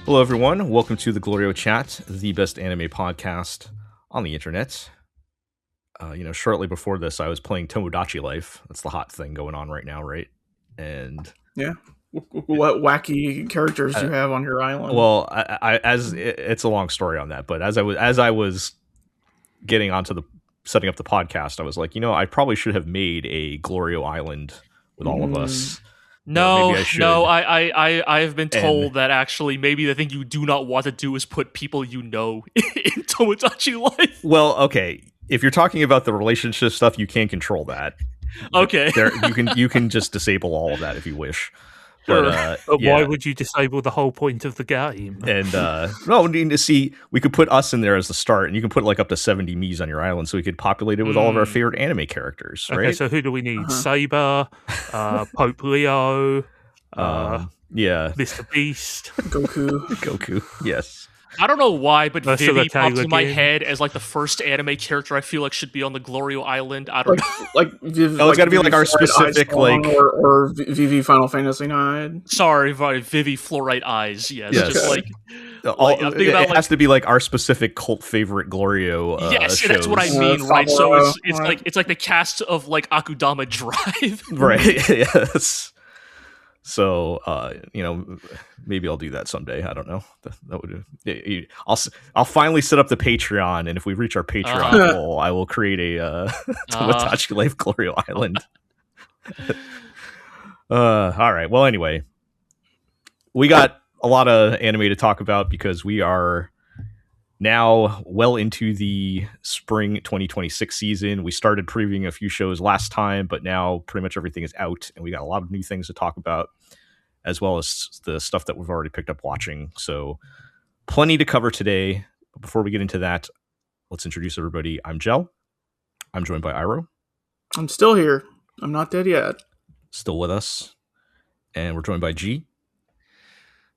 Hello, everyone. Welcome to the GLORIO Chat, the best anime podcast on the internet. Shortly before this, I was playing Tomodachi Life. That's the hot thing going on right now, right? And yeah, what wacky characters you have on your island? Well, it's a long story on that, but as I was getting onto setting up the podcast, I was like, I probably should have made a GLORIO island with all of us. No, I have been told that actually maybe the thing you do not want to do is put people in Tomodachi Life. Well, okay, if you're talking about the relationship stuff, you can't control that. Okay, you can just disable all of that if you wish. But why would you disable the whole point of the game? And we could put us in there as the start, and you can put like up to 70 Miis on your island, so we could populate it with all of our favorite anime characters, right? Okay, so who do we need? Saber, Pope Leo, Mr. Beast, Goku, yes. I don't know why, but Vivi pops in my head as like the first anime character I feel like should be on the GLORIO Island. I don't know. It's got to be like our specific or Vivi Final Fantasy 9. Sorry, Vivi Fluorite Eyes. Yes. Just like it has to be like our specific cult favorite GLORIO. Yes, that's what I mean, right? So it's like the cast of like Akudama Drive, right? Yes. So, maybe I'll do that someday. I don't know. That would. I'll finally set up the Patreon, and if we reach our Patreon goal, I will create a Tomodachi Life GLORIO Island. All right. Well, anyway, we got a lot of anime to talk about because we are now well into the spring 2026 season. We started previewing a few shows last time, but now pretty much everything is out, and we got a lot of new things to talk about, as well as the stuff that we've already picked up watching. So plenty to cover today. But before we get into that, let's introduce everybody. I'm Gel. I'm joined by Iro. I'm still here. I'm not dead yet. Still with us. And we're joined by Gee.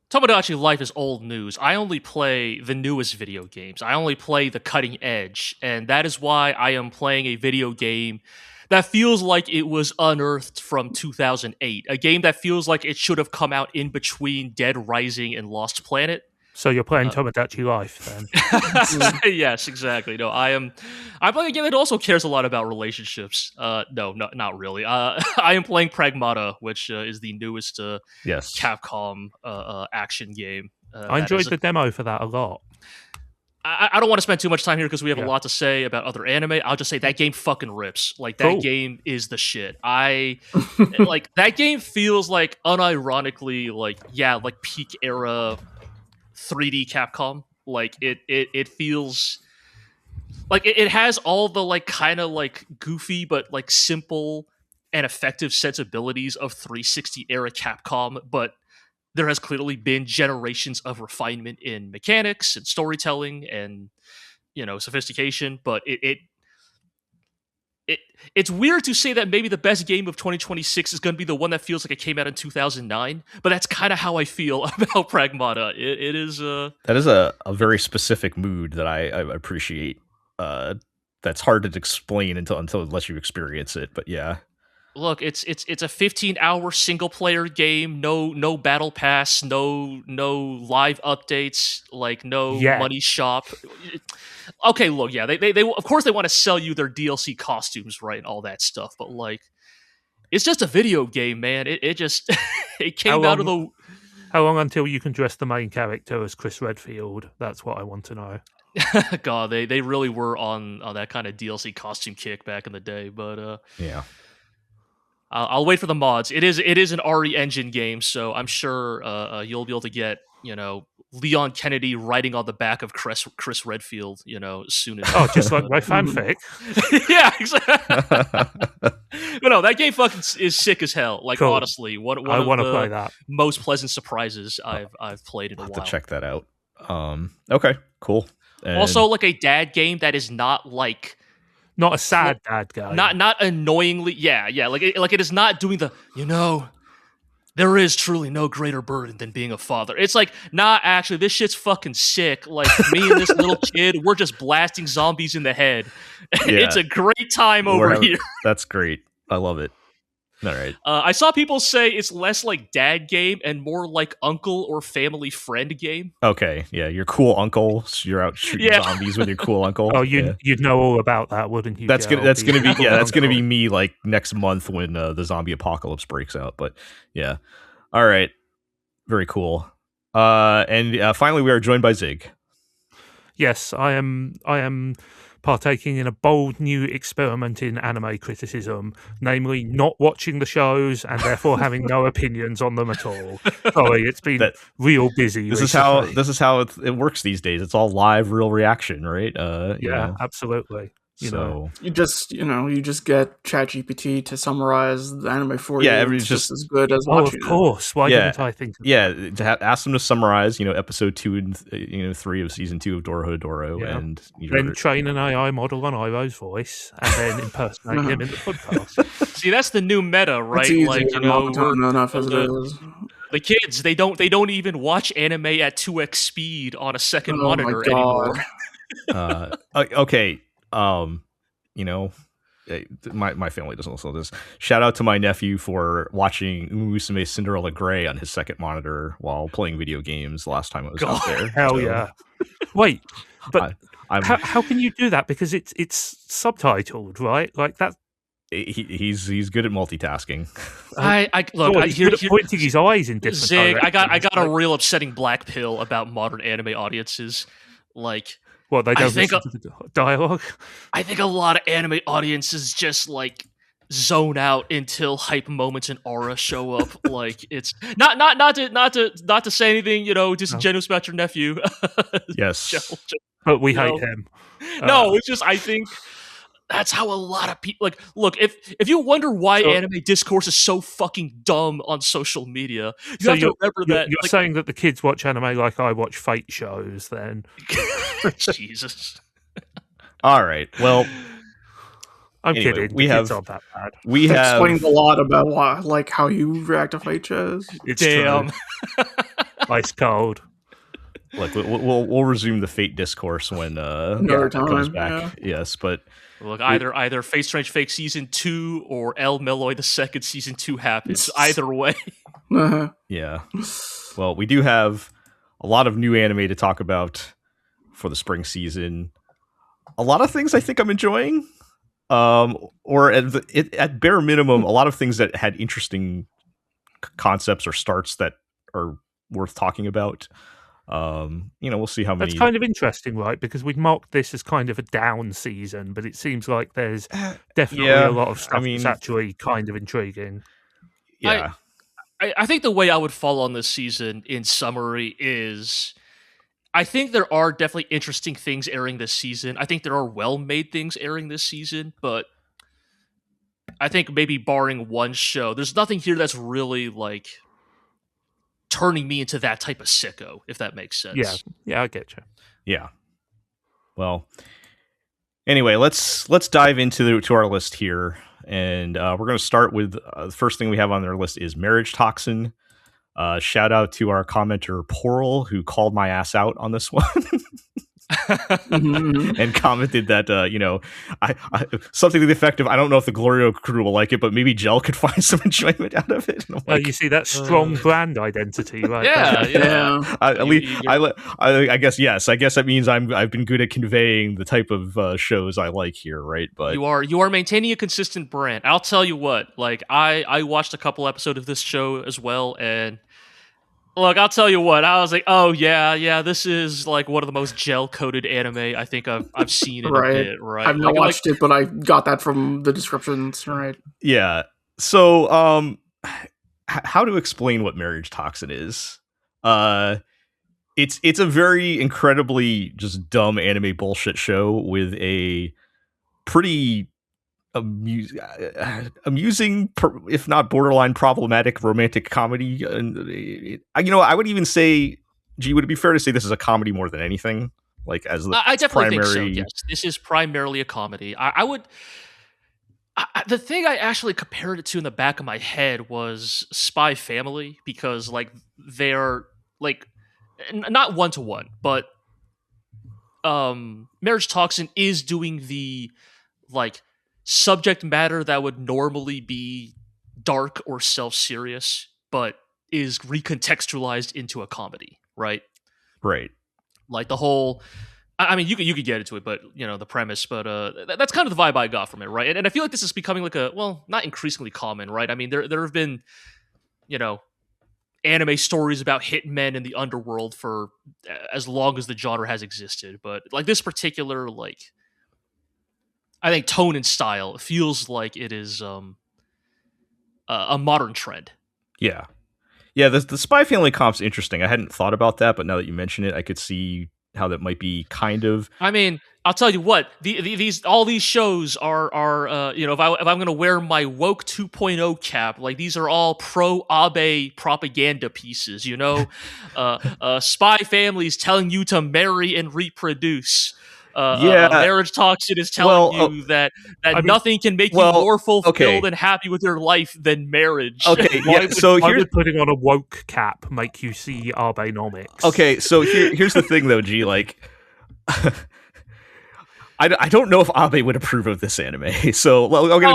Tomodachi Life is old news. I only play the newest video games. I only play the cutting edge, and that is why I am playing a video game that feels like it was unearthed from 2008. A game that feels like it should have come out in between Dead Rising and Lost Planet. So you're playing Tomodachi Life, then? Yes, exactly. No, I'm playing a game that also cares a lot about relationships. No, not really. I am playing Pragmata, which is the newest Capcom action game. I enjoyed the demo for that a lot. I don't want to spend too much time here because we have a lot to say about other anime. I'll just say that game fucking rips. Like, that game is the shit. Like, that game feels like, unironically, like peak era 3D Capcom. Like it feels like it has all the like kind of like goofy but like simple and effective sensibilities of 360 era Capcom, but there has clearly been generations of refinement in mechanics and storytelling and sophistication. But it's weird to say that maybe the best game of 2026 is going to be the one that feels like it came out in 2009, but that's kind of how I feel about Pragmata. It is that is a very specific mood that I appreciate. That's hard to explain unless you experience it. But yeah, look, it's a 15-hour single player game. No battle pass, no live updates, like no money shop. Okay, look, yeah, they of course they want to sell you their DLC costumes, right, and all that stuff, but like, it's just a video game, man. It just it came out of the. How long until you can dress the main character as Chris Redfield? That's what I want to know. God, they really were on that kind of DLC costume kick back in the day, but yeah. I'll wait for the mods. It is an RE Engine game, so I'm sure you'll be able to get Leon Kennedy riding on the back of Chris Redfield, as soon as just like my fanfic. Yeah, exactly. But no, that game fucking is sick as hell. Like, cool. Honestly, one I of the play that. most pleasant surprises I've played in a while. To check that out. Okay, cool. And also, like a dad game that is not like. Not a sad dad guy. Not annoyingly. Yeah. Like it is not doing the, there is truly no greater burden than being a father. It's like, nah, actually, this shit's fucking sick. Like, me and this little kid, we're just blasting zombies in the head. Yeah. It's a great time over here. That's great. I love it. All right. I saw people say it's less like dad game and more like uncle or family friend game. Okay. Yeah, your cool uncle. So you're out shooting zombies with your cool uncle. Oh, you'd know all about that, wouldn't you? That's Gel? gonna be Cool that's gonna uncle. be me like next month when the zombie apocalypse breaks out. But yeah. All right. Very cool. And finally, we are joined by Zigg. Yes, I am partaking in a bold new experiment in anime criticism, namely not watching the shows and therefore having no opinions on them at all. Sorry, it's been real busy. This is how it works these days. It's all live, real reaction, right? Absolutely. You just get ChatGPT to summarize the anime for you. Yeah, it's just as good as watching. Of course. Why didn't I think of that? Ask them to summarize, episode 2 and 3 of season 2 of Dorohedoro, and then train an AI model on Iroh's voice, and then impersonate him in the podcast. See, that's the new meta, right? Enough as it is. The kids, they don't even watch anime at 2x speed on a second monitor anymore. Okay. My family doesn't listen to this. Shout out to my nephew for watching Umusume Cinderella Grey on his second monitor while playing video games last time I was out there. Hell yeah. Wait, but how can you do that? Because it's subtitled, right? Like that. He's good at multitasking. He's good at pointing his eyes in different Zig, directions. I got a real upsetting black pill about modern anime audiences. Like, well, they don't listen to the dialogue. I think a lot of anime audiences just like zone out until hype moments and aura show up. Like, it's not to say anything, disingenuous about your nephew. Yes, but we hate him. No, it's just I think that's how a lot of people like. Look, if you wonder why anime discourse is so fucking dumb on social media, you have to remember that you're saying that the kids watch anime like I watch fate shows. Then, Jesus. All right. Well, I'm kidding. Kids aren't that bad. We have explained a lot about why, how you react to fate shows. It's damn ice cold. Look, we'll resume the fate discourse when comes back. Yeah. Yes, but. Look, either Fate Strange Fake Season 2 or El Meloy the Second Season 2 happens. Either way. Yeah. Well, we do have a lot of new anime to talk about for the spring season. A lot of things I think I'm enjoying. Or at bare minimum, a lot of things that had interesting concepts or starts that are worth talking about. We'll see how many. That's kind of interesting, right? Because we'd marked this as kind of a down season, but it seems like there's definitely a lot of stuff that's actually kind of intriguing. Yeah. I think the way I would fall on this season, in summary, is I think there are definitely interesting things airing this season. I think there are well-made things airing this season, but I think maybe barring one show, there's nothing here that's really like turning me into that type of sicko, if that makes sense. Yeah, I get you. Yeah. Well, anyway, let's dive into our list here, and we're going to start with the first thing we have on our list is Marriagetoxin. Shout out to our commenter Poral, who called my ass out on this one. And commented that I something to the effect of, I don't know if the GLORIO crew will like it, but maybe Gel could find some enjoyment out of it. Like, you see that strong brand identity, right? Yeah. I guess yes. I guess that means I've been good at conveying the type of shows I like here, right? But you are maintaining a consistent brand. I'll tell you what. Like I watched a couple episodes of this show as well, and look, I'll tell you what. I was like, oh yeah, this is like one of the most gel-coated anime I think I've seen in a bit. Right? I've not watched it, but I got that from the descriptions. Right? Yeah. So, how to explain what Marriagetoxin is? It's a very incredibly just dumb anime bullshit show with a pretty amusing, if not borderline problematic, romantic comedy. And I would even say, G, would it be fair to say this is a comedy more than anything? Like, as the I definitely primary... think so. Yes, this is primarily a comedy. The thing I actually compared it to in the back of my head was Spy Family, because like they're like not one to one, but Marriagetoxin is doing the like subject matter that would normally be dark or self-serious, but is recontextualized into a comedy, right? Right. Like the whole, I mean, you could get into it, but the premise. But that's kind of the vibe I got from it, right? And I feel like this is becoming like not increasingly common, right? I mean, there have been, anime stories about hitmen in the underworld for as long as the genre has existed, but like this particular, like, I think tone and style feels like it is a modern trend. Yeah. Yeah, the Spy Family comp's interesting. I hadn't thought about that, but now that you mention it, I could see how that might be kind of. I mean, I'll tell you what, all these shows are if I'm going to wear my woke 2.0 cap, like these are all pro Abe propaganda pieces, Spy Families telling you to marry and reproduce. Marriagetoxin is telling you that nothing can make you more fulfilled and happy with your life than marriage. Okay, why would putting on a woke cap make you see Abenomics? Okay, so here's the thing, though, G. Like, I don't know if Abe would approve of this anime. So I'll get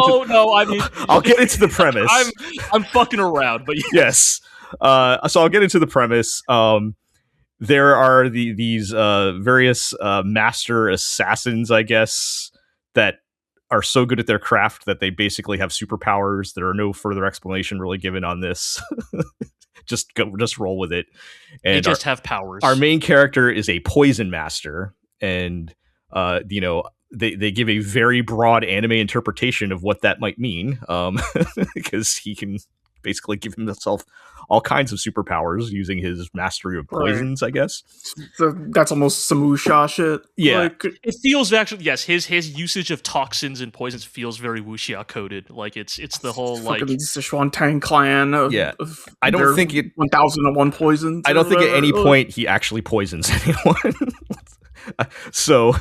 I'll get into the premise. I'm fucking around, but yes. So I'll get into the premise. There are these various master assassins, I guess, that are so good at their craft that they basically have superpowers. There are no further explanation really given on this. just roll with it. And they just have powers. Our main character is a poison master, and they give a very broad anime interpretation of what that might mean, because he can basically give himself all kinds of superpowers using his mastery of poisons, I guess. So that's almost Samusha shit. Yeah. Like, it feels actually, yes, his usage of toxins and poisons feels very wuxia coded. Like it's the whole like the Sichuan Tang clan of, I don't think it 1001 poisons. I don't think at any point he actually poisons anyone. So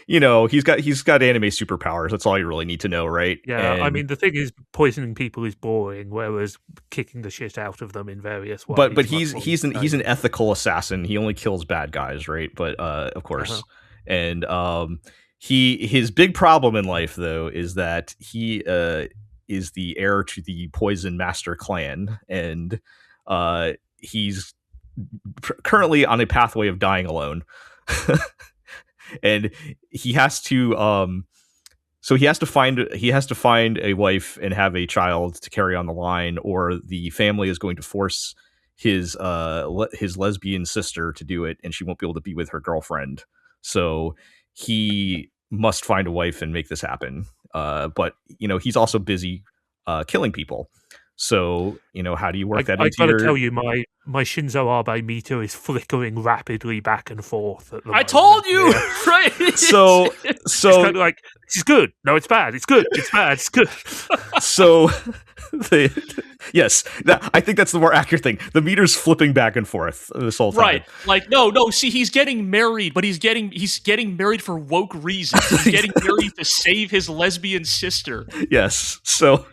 he's got anime superpowers. That's all you really need to know, right? Yeah, I mean, the thing is, poisoning people is boring, whereas kicking the shit out of them in various ways. But he's an ethical assassin. He only kills bad guys, right? But of course, and his big problem in life though is that he is the heir to the Poison Master clan, and he's currently on a pathway of dying alone. And he has to find a wife and have a child to carry on the line, or the family is going to force his lesbian sister to do it, and she won't be able to be with her girlfriend. So he must find a wife and make this happen. But he's also busy killing people. So how do you work that into? I gotta tell you, my Shinzo Abe meter is flickering rapidly back and forth at the moment. I told you, right? So it's kind of like, it's good. No, it's bad. It's good. It's bad. It's good. So yes, I think that's the more accurate thing. The meter's flipping back and forth this whole time. Right. Like, no. See, he's getting married, but he's getting married for woke reasons. He's getting married to save his lesbian sister. Yes. So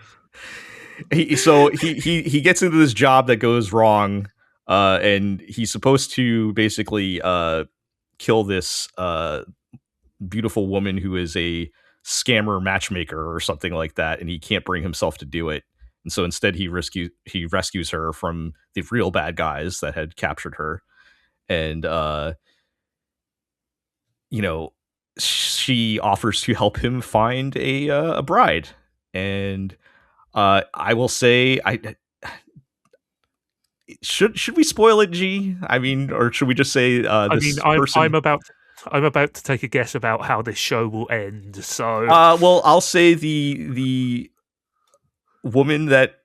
he gets into this job that goes wrong, and he's supposed to basically kill this beautiful woman who is a scammer matchmaker or something like that, and he can't bring himself to do it. And so instead he rescues her from the real bad guys that had captured her. And she offers to help him find a bride. And I will say, should we spoil it, G? I mean, or should we just say I'm about to take a guess about how this show will end. So, well, I'll say the woman that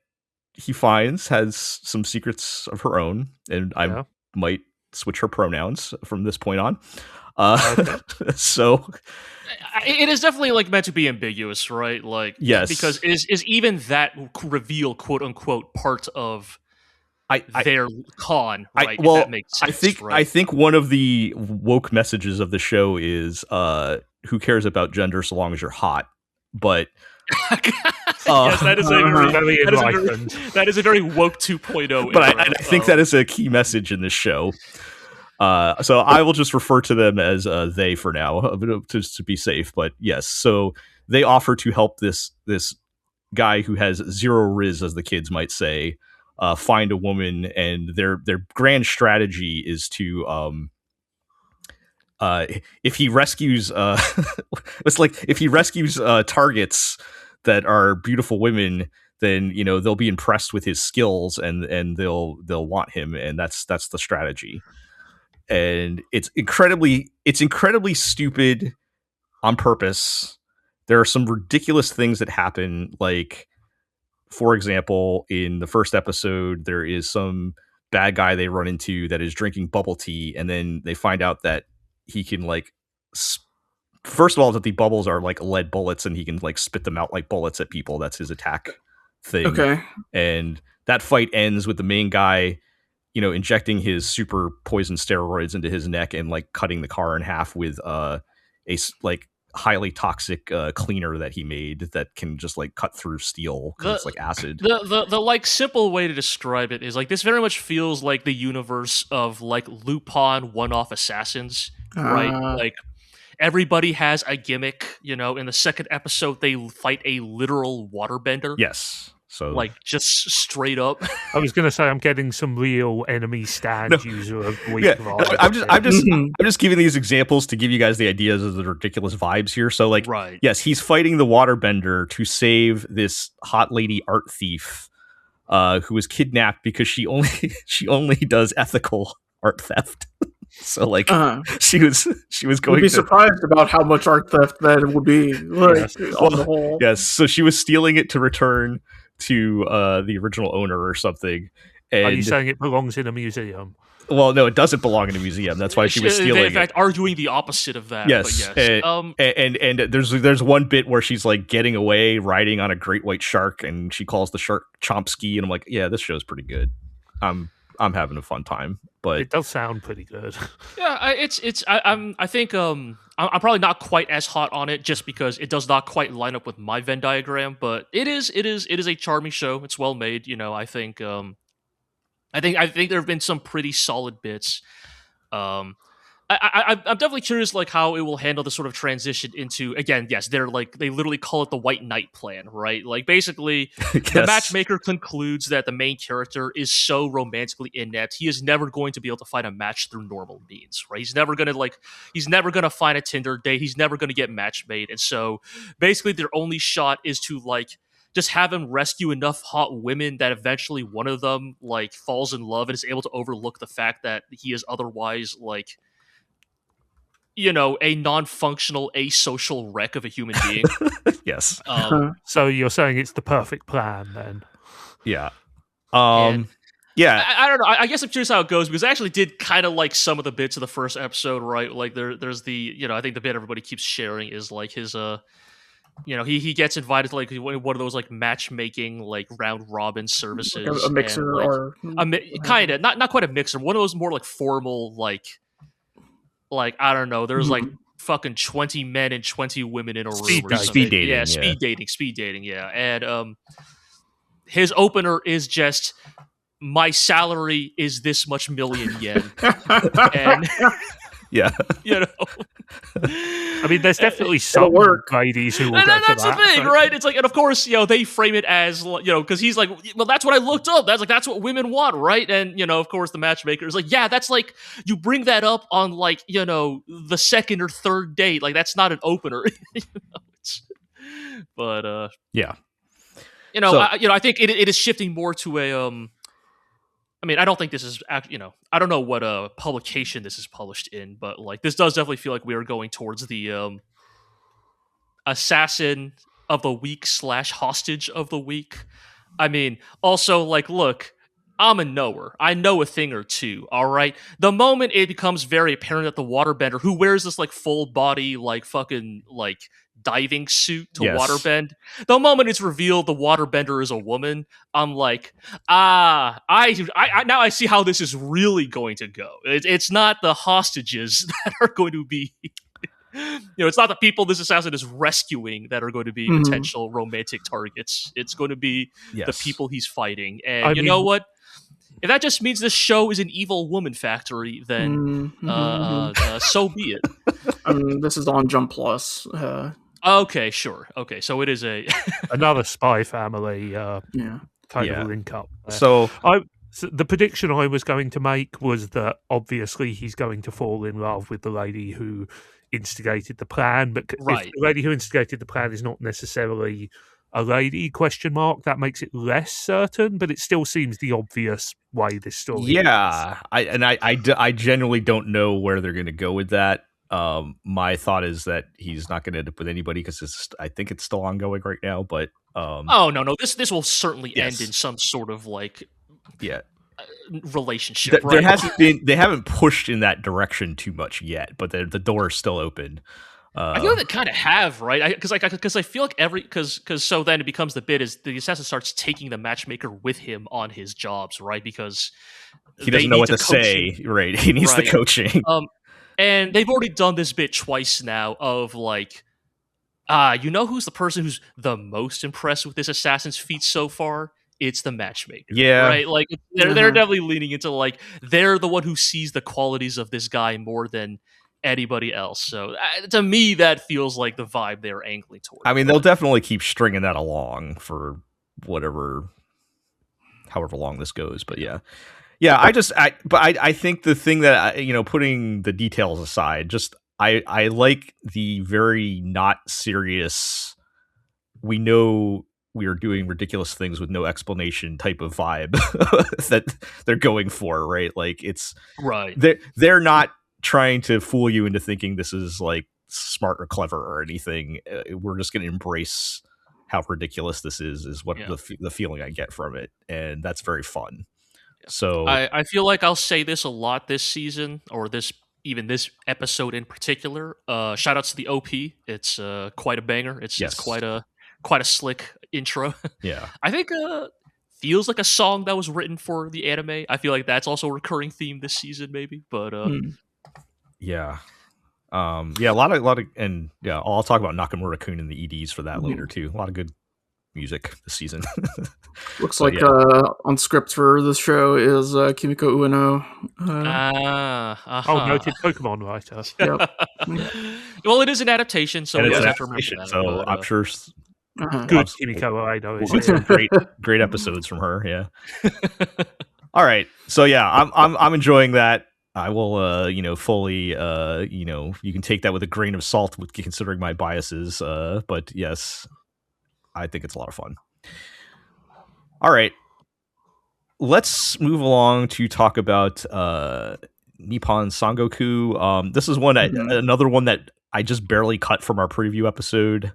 he finds has some secrets of her own, and I might switch her pronouns from this point on. So it is definitely like meant to be ambiguous, right? Like, yes, because is even that reveal, quote unquote, part of their con, right? Well, that makes sense, I think one of the woke messages of the show is who cares about gender so long as you're hot. But yes, that is a very woke 2.0. But I think that is a key message in this show. So I will just refer to them as they for now, just to be safe. But yes, so they offer to help this guy who has zero riz, as the kids might say, find a woman, and their grand strategy is to if he rescues it's like if he rescues targets that are beautiful women, then they'll be impressed with his skills, and they'll want him, and that's the strategy. And it's incredibly stupid on purpose. There are some ridiculous things that happen, like, for example, in the first episode, there is some bad guy they run into that is drinking bubble tea, and then they find out that he can, like, first of all, that the bubbles are like lead bullets, and he can, like, spit them out like bullets at people. That's his attack thing. Okay. And that fight ends with the main guy, injecting his super poison steroids into his neck and, like, cutting the car in half with a like highly toxic cleaner that he made that can just, like, cut through steel because it's like acid. The like simple way to describe it is, like, this very much feels like the universe of, like, Lupin one-off assassins, right? Like, everybody has a gimmick. In the second episode, they fight a literal waterbender. Yes. So, like, just straight up. I was going to say I'm getting some real enemy stand user of the week. Yeah, I'm just giving these examples to give you guys the ideas of the ridiculous vibes here. So, like, right. Yes, he's fighting the waterbender to save this hot lady art thief who was kidnapped because she only does ethical art theft. So, like, she was going to be surprised about how much art theft that would be, like, on the whole. Yes, so she was stealing it to return to the original owner or something. And are you saying it belongs in a museum? Well, no, it doesn't belong in a museum. That's why she was stealing it. In fact, arguing the opposite of that. Yes, but yes. And there's one bit where she's, like, getting away riding on a great white shark, and she calls the shark Chomsky, and I'm like, yeah, this show's pretty good. I'm having a fun time, but it does sound pretty good. Yeah, I think I'm probably not quite as hot on it just because it does not quite line up with my Venn diagram, but it is a charming show. It's well made. I think there have been some pretty solid bits. I'm definitely curious, like, how it will handle the sort of transition into, again, yes, they literally call it the White Knight plan, right? Like, basically, yes. The matchmaker concludes that the main character is so romantically inept, he is never going to be able to find a match through normal means, right? He's never gonna find a Tinder date, he's never gonna get match made, and so basically their only shot is to, like, just have him rescue enough hot women that eventually one of them, like, falls in love and is able to overlook the fact that he is otherwise, like, a non-functional, asocial wreck of a human being. Yes. So you're saying it's the perfect plan, then? Yeah. Yeah. I don't know. I guess I'm curious how it goes, because I actually did kind of like some of the bits of the first episode, right? Like, there's the, I think the bit everybody keeps sharing is, like, his, he gets invited to, like, one of those, like, matchmaking, like, round robin services. A mixer, and, like, or kind of not quite a mixer. One of those more, like, formal, like I don't know. There's like fucking 20 men and 20 women in a room. Speed dating. Yeah, speed dating. Yeah, and his opener is just, my salary is this much million yen, and yeah, I mean, there's definitely some ladies who will go for that's that. the thing, right? It's like, and of course, they frame it as, because he's like, well, that's what I looked up. That's what women want, right? And, of course, the matchmaker is like, yeah, that's like, you bring that up on, like, the second or third date. Like, that's not an opener. But yeah. I think it is shifting more to a, I mean, I don't think this is, I don't know what publication this is published in, but, like, this does definitely feel like we are going towards the assassin of the week / hostage of the week. I mean, also, like, look, I'm a knower. I know a thing or two, all right? The moment it becomes very apparent that the waterbender, who wears this, like, full body, like, fucking, like, diving suit to waterbend, the moment it's revealed the waterbender is a woman, I'm like, I now I see how this is really going to go. It's not the hostages that are going to be it's not the people this assassin is rescuing that are going to be potential romantic targets. It's going to be the people he's fighting. And you know what? If that just means this show is an evil woman factory, then so be it. I mean, this is on Jump Plus. Okay, sure. Okay, so it is another Spy Family kind of link up. So the prediction I was going to make was that obviously he's going to fall in love with the lady who instigated the plan, but if the lady who instigated the plan is not necessarily a lady, that makes it less certain, but it still seems the obvious way this story ends. I genuinely don't know where they're going to go with that. My thought is that he's not going to end up with anybody because I think it's still ongoing right now. But oh no, this will certainly end in some sort of relationship. There hasn't been, they haven't pushed in that direction too much yet, but the door is still open. I feel like they kind of have, right? Because I feel like because so then it becomes the bit is the assassin starts taking the matchmaker with him on his jobs, right? Because he doesn't know what to say, right? He needs the coaching. And they've already done this bit twice now of who's the person who's the most impressed with this assassin's feat so far? It's the matchmaker. Yeah. Right? Like they're definitely leaning into they're the one who sees the qualities of this guy more than anybody else. So to me, that feels like the vibe they're angling toward. I mean, they'll definitely keep stringing that along for however long this goes. But yeah. I think the thing that putting the details aside, I like the very not serious. We know we are doing ridiculous things with no explanation type of vibe that they're going for, right? Like it's right. They're not trying to fool you into thinking this is like smart or clever or anything. We're just going to embrace how ridiculous this is what the feeling I get from it, and that's very fun. So I feel like I'll say this a lot this season, or this episode in particular. Shout outs to the OP. It's quite a banger. It's quite a slick intro. Yeah. I think feels like a song that was written for the anime. I feel like that's also a recurring theme this season, maybe. But yeah. A lot of and I'll talk about Nakamura-kun and the EDs for that later too. A lot of good music this season. Looks like on script for this show is Kimiko Ueno. Noted Pokemon writer. Well, it is an adaptation, so we have to remember that. So I'm sure good Kimiko Ueno is some great episodes from her. Yeah. All right. So I'm enjoying that. I will, fully, you can take that with a grain of salt with considering my biases. But yes, I think it's a lot of fun. All right. Let's move along to talk about Nippon Sangoku. This is another one that I just barely cut from our preview episode.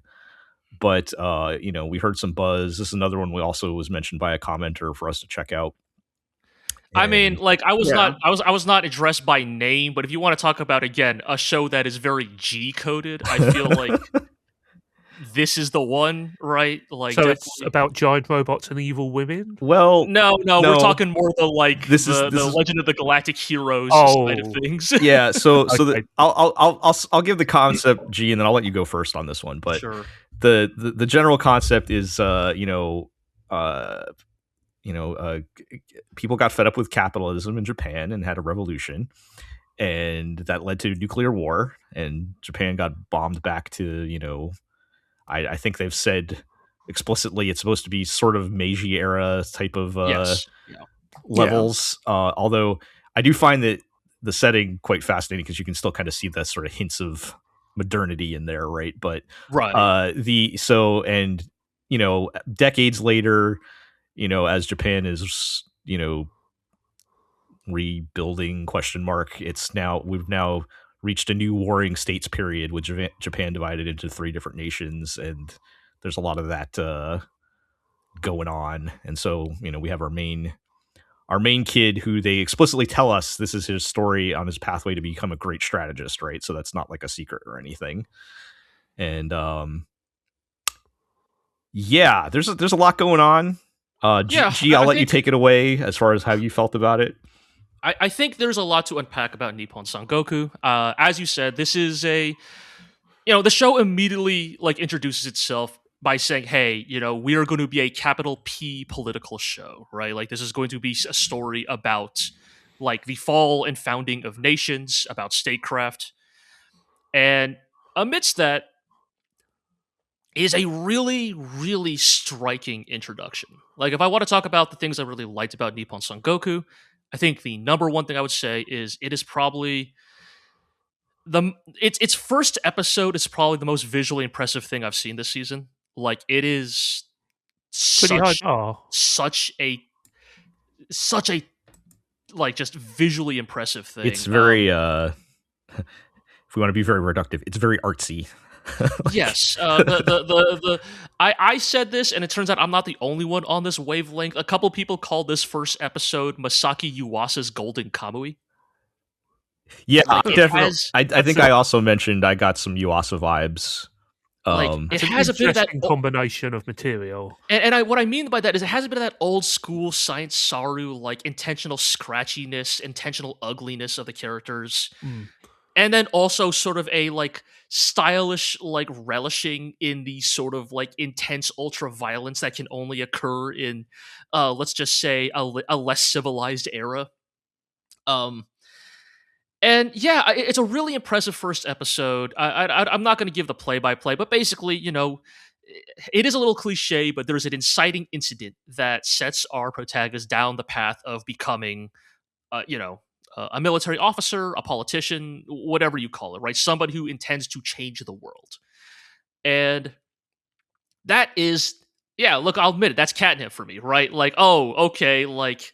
But, we heard some buzz. This is another one was mentioned by a commenter for us to check out. I mean, I was not addressed by name, but if you want to talk about, again, a show that is very G-coded, I feel like this is the one, right? Like, so it's about giant robots and evil women? Well, no, we're talking more the Legend of the Galactic Heroes side of things. Yeah, so I'll give the concept G, and then I'll let you go first on this one. But sure. The general concept is people got fed up with capitalism in Japan and had a revolution, and that led to nuclear war, and Japan got bombed back to I think they've said explicitly it's supposed to be sort of Meiji era type of levels. Although I do find that the setting quite fascinating because you can still kind of see that sort of hints of modernity in there, right? But decades later, as Japan is rebuilding ? We've now reached a new warring states period with Japan divided into 3 different nations, and there's a lot of that going on. And so we have our main kid who they explicitly tell us this is his story on his pathway to become a great strategist, right? So that's not like a secret or anything. And there's a lot going on. G, I'll let you take it away as far as how you felt about it. I think there's a lot to unpack about Nippon Sangoku. As you said, this is the show immediately introduces itself by saying, hey, we are going to be a capital P political show, right? Like, this is going to be a story about the fall and founding of nations, about statecraft. And amidst that, is a really, really striking introduction. Like, if I want to talk about the things I really liked about Nippon Sangoku, I think the number one thing I would say is it is probably its first episode is probably the most visually impressive thing I've seen this season. Like, it is Pretty high such bar. such a like just visually impressive thing. It's very if we want to be very reductive, it's very artsy. Yes, I said this, and it turns out I'm not the only one on this wavelength. A couple people called this first episode Masaki Yuasa's Golden Kamui. Yeah, Like, definitely. I think I also mentioned I got some Yuasa vibes. Like, it has a bit of that combination of material, and what I mean by that is it has a bit of that old school Science Saru, like intentional scratchiness, intentional ugliness of the characters. And then also sort of a like stylish like relishing in the sort of like intense ultra violence that can only occur in let's just say a less civilized era. And yeah, it's a really impressive first episode. I'm not going to give the play-by-play, but basically, you know, it is a little cliche, but there's an inciting incident that sets our protagonist down the path of becoming, a military officer, a politician, whatever you call it, right? Somebody who intends to change the world. And that is, yeah, look, I'll admit it, that's catnip for me, right? Like, oh, okay, like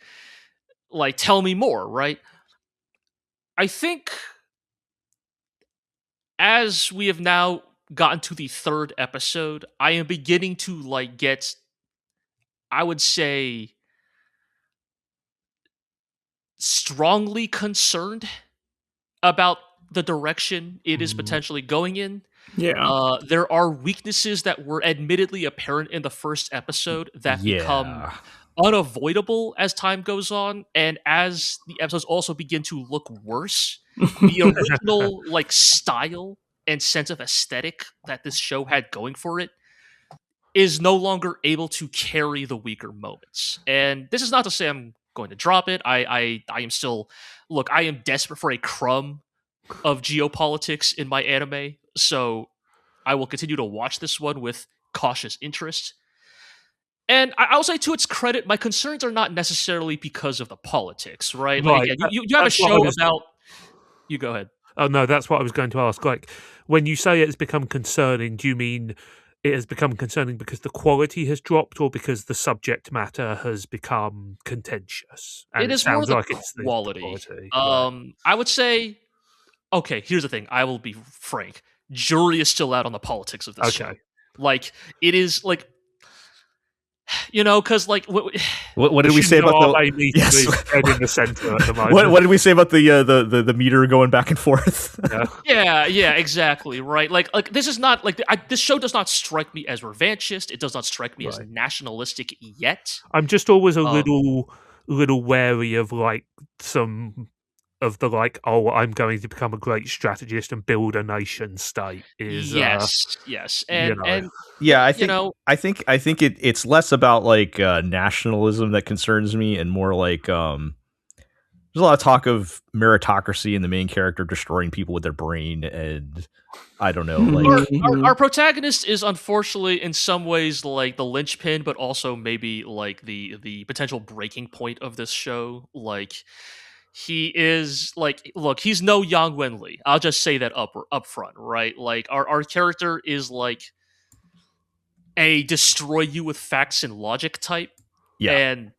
tell me more, right? I think as we have now gotten to the third episode, I am beginning to like get, I would say, strongly concerned about the direction it is potentially going in. Yeah. There are weaknesses that were admittedly apparent in the first episode that become unavoidable as time goes on, and as the episodes also begin to look worse, the original like style and sense of aesthetic that this show had going for it is no longer able to carry the weaker moments. And this is not to say I'm going to drop it. I am still, look, I am desperate for a crumb of geopolitics in my anime, so I will continue to watch this one with cautious interest. And I'll say, to its credit, my concerns are not necessarily because of the politics, right? Like, again, you have a show about... You go ahead. Oh, no, that's what I was going to ask. Like, when you say it's become concerning, do you mean it has become concerning because the quality has dropped or because the subject matter has become contentious? And it is more the quality. Right. I would say... Okay, here's the thing. I will be frank. Jury is still out on the politics of this show. Like, it is, like... You know, because like, what did we say about the in the center at the moment? What did we say about the meter going back and forth? Yeah, exactly, right. Like this is not like this show does not strike me as revanchist. It does not strike me as nationalistic yet. I'm just always a little wary of like some of the like, oh, I'm going to become a great strategist and build a nation state. Is yes, and yeah, I think it's less about like nationalism that concerns me, and more like there's a lot of talk of meritocracy and the main character destroying people with their brain, and I don't know, like our protagonist is unfortunately in some ways like the linchpin, but also maybe like the potential breaking point of this show. Like, he is like, look, he's no Yang Wenli. I'll just say that up front, right? Like, our character is like a destroy you with facts and logic type. Yeah. And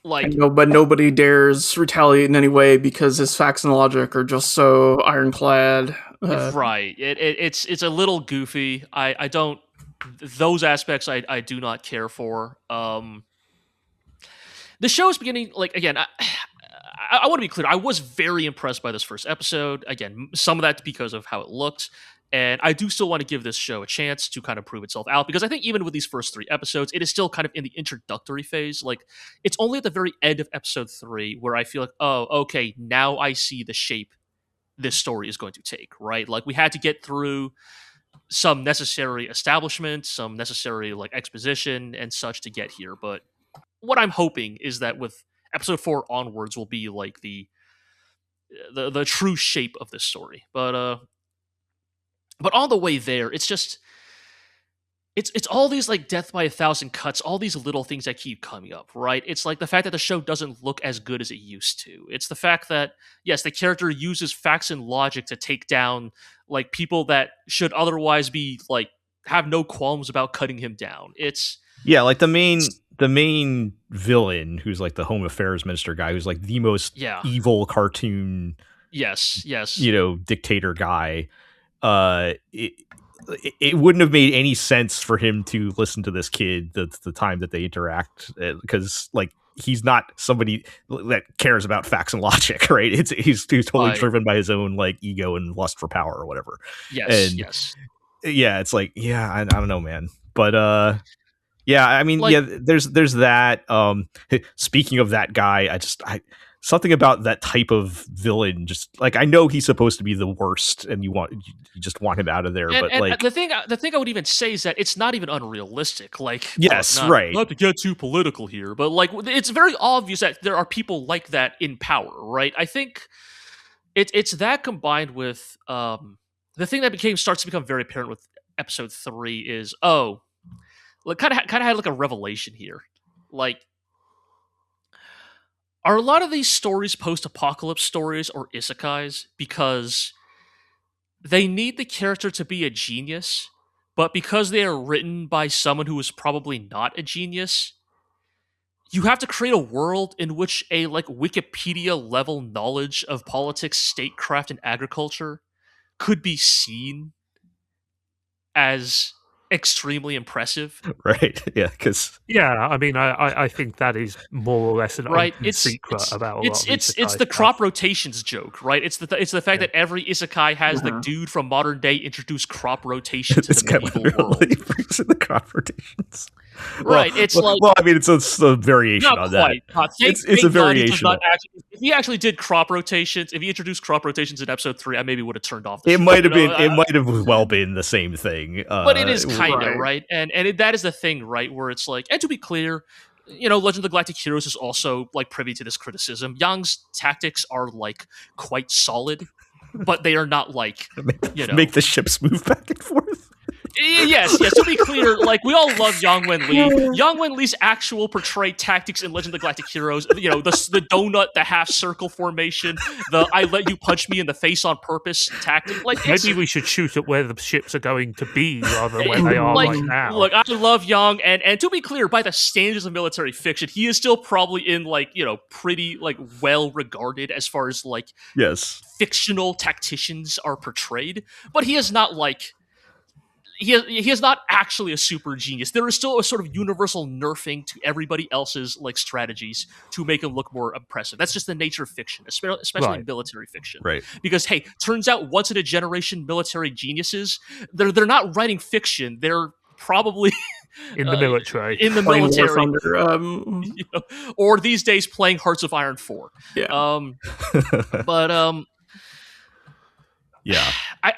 like, but nobody dares retaliate in any way because his facts and logic are just so ironclad. Right. It's a little goofy. I don't, those aspects I do not care for. The show's beginning, like, again, I want to be clear. I was very impressed by this first episode. Again, some of that's because of how it looked. And I do still want to give this show a chance to kind of prove itself out, because I think even with these first 3 episodes, it is still kind of in the introductory phase. Like, it's only at the very end of episode 3 where I feel like, oh, okay, now I see the shape this story is going to take, right? Like, we had to get through some necessary establishment, some necessary like exposition and such to get here. But what I'm hoping is that with episode 4 onwards will be like the true shape of this story. But on the way there, it's just, it's all these like death by 1,000 cuts, all these little things that keep coming up, right? It's like the fact that the show doesn't look as good as it used to. It's the fact that yes, the character uses facts and logic to take down like people that should otherwise be like have no qualms about cutting him down. It's like the main villain, who's like the home affairs minister guy, who's like the most evil cartoon yes dictator guy. It wouldn't have made any sense for him to listen to this kid the time that they interact, because like he's not somebody that cares about facts and logic, right? He's totally driven by his own like ego and lust for power or whatever. Yes. It's like I don't know, man, but I mean, like, there's that. Speaking of that guy, I something about that type of villain, just like, I know he's supposed to be the worst, and you just want him out of there. But like the thing I would even say is that it's not even unrealistic. Like, yes, right. Not to get too political here, but like it's very obvious that there are people like that in power, right? I think it's that combined with the thing that starts to become very apparent with episode 3 is like kind of had like a revelation here, like. Are a lot of these stories post-apocalypse stories or isekais because they need the character to be a genius, but because they are written by someone who is probably not a genius, you have to create a world in which a like Wikipedia-level knowledge of politics, statecraft, and agriculture could be seen as extremely impressive, right? Because I mean, I think that is more or less an open secret about a lot of it's the crop rotations joke, right? It's the fact that every isekai has the dude from modern day introduce crop rotation to the medieval world. The crop rotations, right? I mean, it's a variation on that. It's a variation. If he actually did crop rotations, if he introduced crop rotations in episode 3, I maybe would have turned off. It might have been. It might have well been the same thing, but it is kind of right, and that is the thing, right? Where it's like, and to be clear, Legend of the Galactic Heroes is also like privy to this criticism. Yang's tactics are like quite solid, but they are not like make the ships move back and forth. Yes. To be clear, like we all love Yang Wen-li. Yang Wen-li's actual portrayed tactics in Legend of the Galactic Heroes, the donut, the half circle formation, the I let you punch me in the face on purpose tactic. Like maybe we should shoot at where the ships are going to be rather than where they are right now. Look, I love Yang, and to be clear, by the standards of military fiction, he is still probably in like pretty like well regarded as far as like fictional tacticians are portrayed, but he is not like. He is not actually a super genius. There is still a sort of universal nerfing to everybody else's like strategies to make him look more impressive. That's just the nature of fiction, especially in military fiction. Right. Because hey, turns out once in a generation military geniuses, they're not writing fiction. They're probably in the military. In the military. Or these days playing Hearts of Iron 4. Yeah.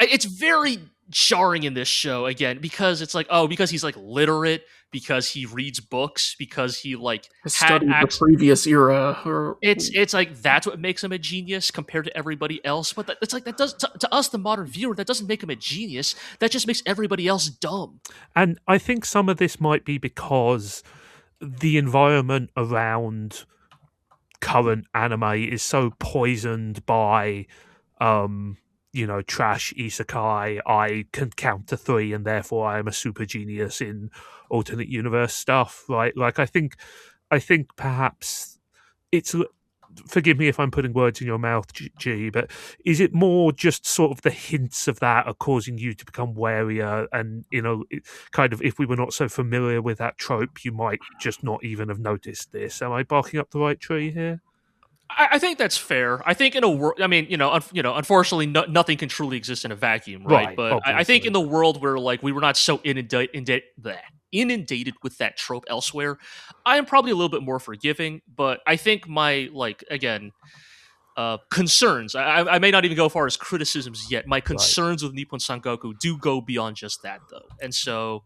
It's very jarring in this show again because it's like because he's like literate, because he reads books, because he like has studied the previous era. It's like that's what makes him a genius compared to everybody else. But it's like that does to us, the modern viewer, that doesn't make him a genius. That just makes everybody else dumb. And I think some of this might be because the environment around current anime is so poisoned by trash isekai. I can count to 3 and therefore I am a super genius in alternate universe stuff, right? Like I think perhaps it's, forgive me if I'm putting words in your mouth, G, but is it more just sort of the hints of that are causing you to become warier, and kind of if we were not so familiar with that trope, you might just not even have noticed this? Am I barking up the right tree here? I think that's fair. I think in a world, I mean, unfortunately, nothing can truly exist in a vacuum, right? But I think in the world where like we were not so inundated with that trope elsewhere, I am probably a little bit more forgiving. But I think my concerns, I may not even go far as criticisms yet. My concerns with Nippon Sangoku do go beyond just that, though, and so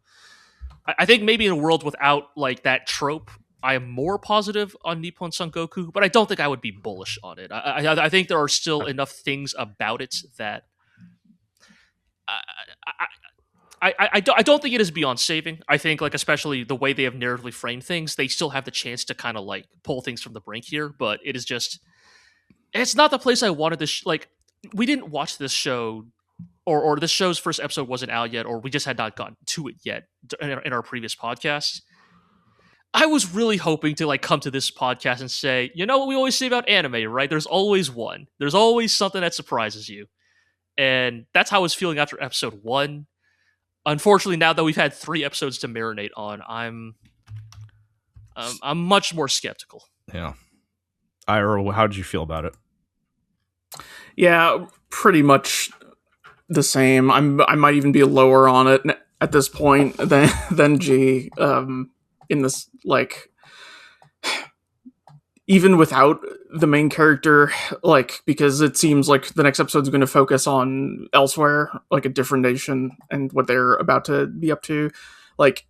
I think maybe in a world without like that trope, I am more positive on Nippon Sangoku, but I don't think I would be bullish on it. I think there are still enough things about it that I don't think it is beyond saving. I think, like, especially the way they have narratively framed things, they still have the chance to kind of like pull things from the brink here. But it is just, it's not the place I wanted this. Like, we didn't watch this show, or this show's first episode wasn't out yet, or we just had not gotten to it yet in our previous podcasts. I was really hoping to like come to this podcast and say, you know what we always say about anime, right? There's always one. There's always something that surprises you. And that's how I was feeling after episode 1. Unfortunately, now that we've had 3 episodes to marinate on, I'm much more skeptical. Yeah. Iro, how did you feel about it? Yeah, pretty much the same. I might even be lower on it at this point than G. In this, like, even without the main character, like, because it seems like the next episode is going to focus on elsewhere, like a different nation and what they're about to be up to. Like,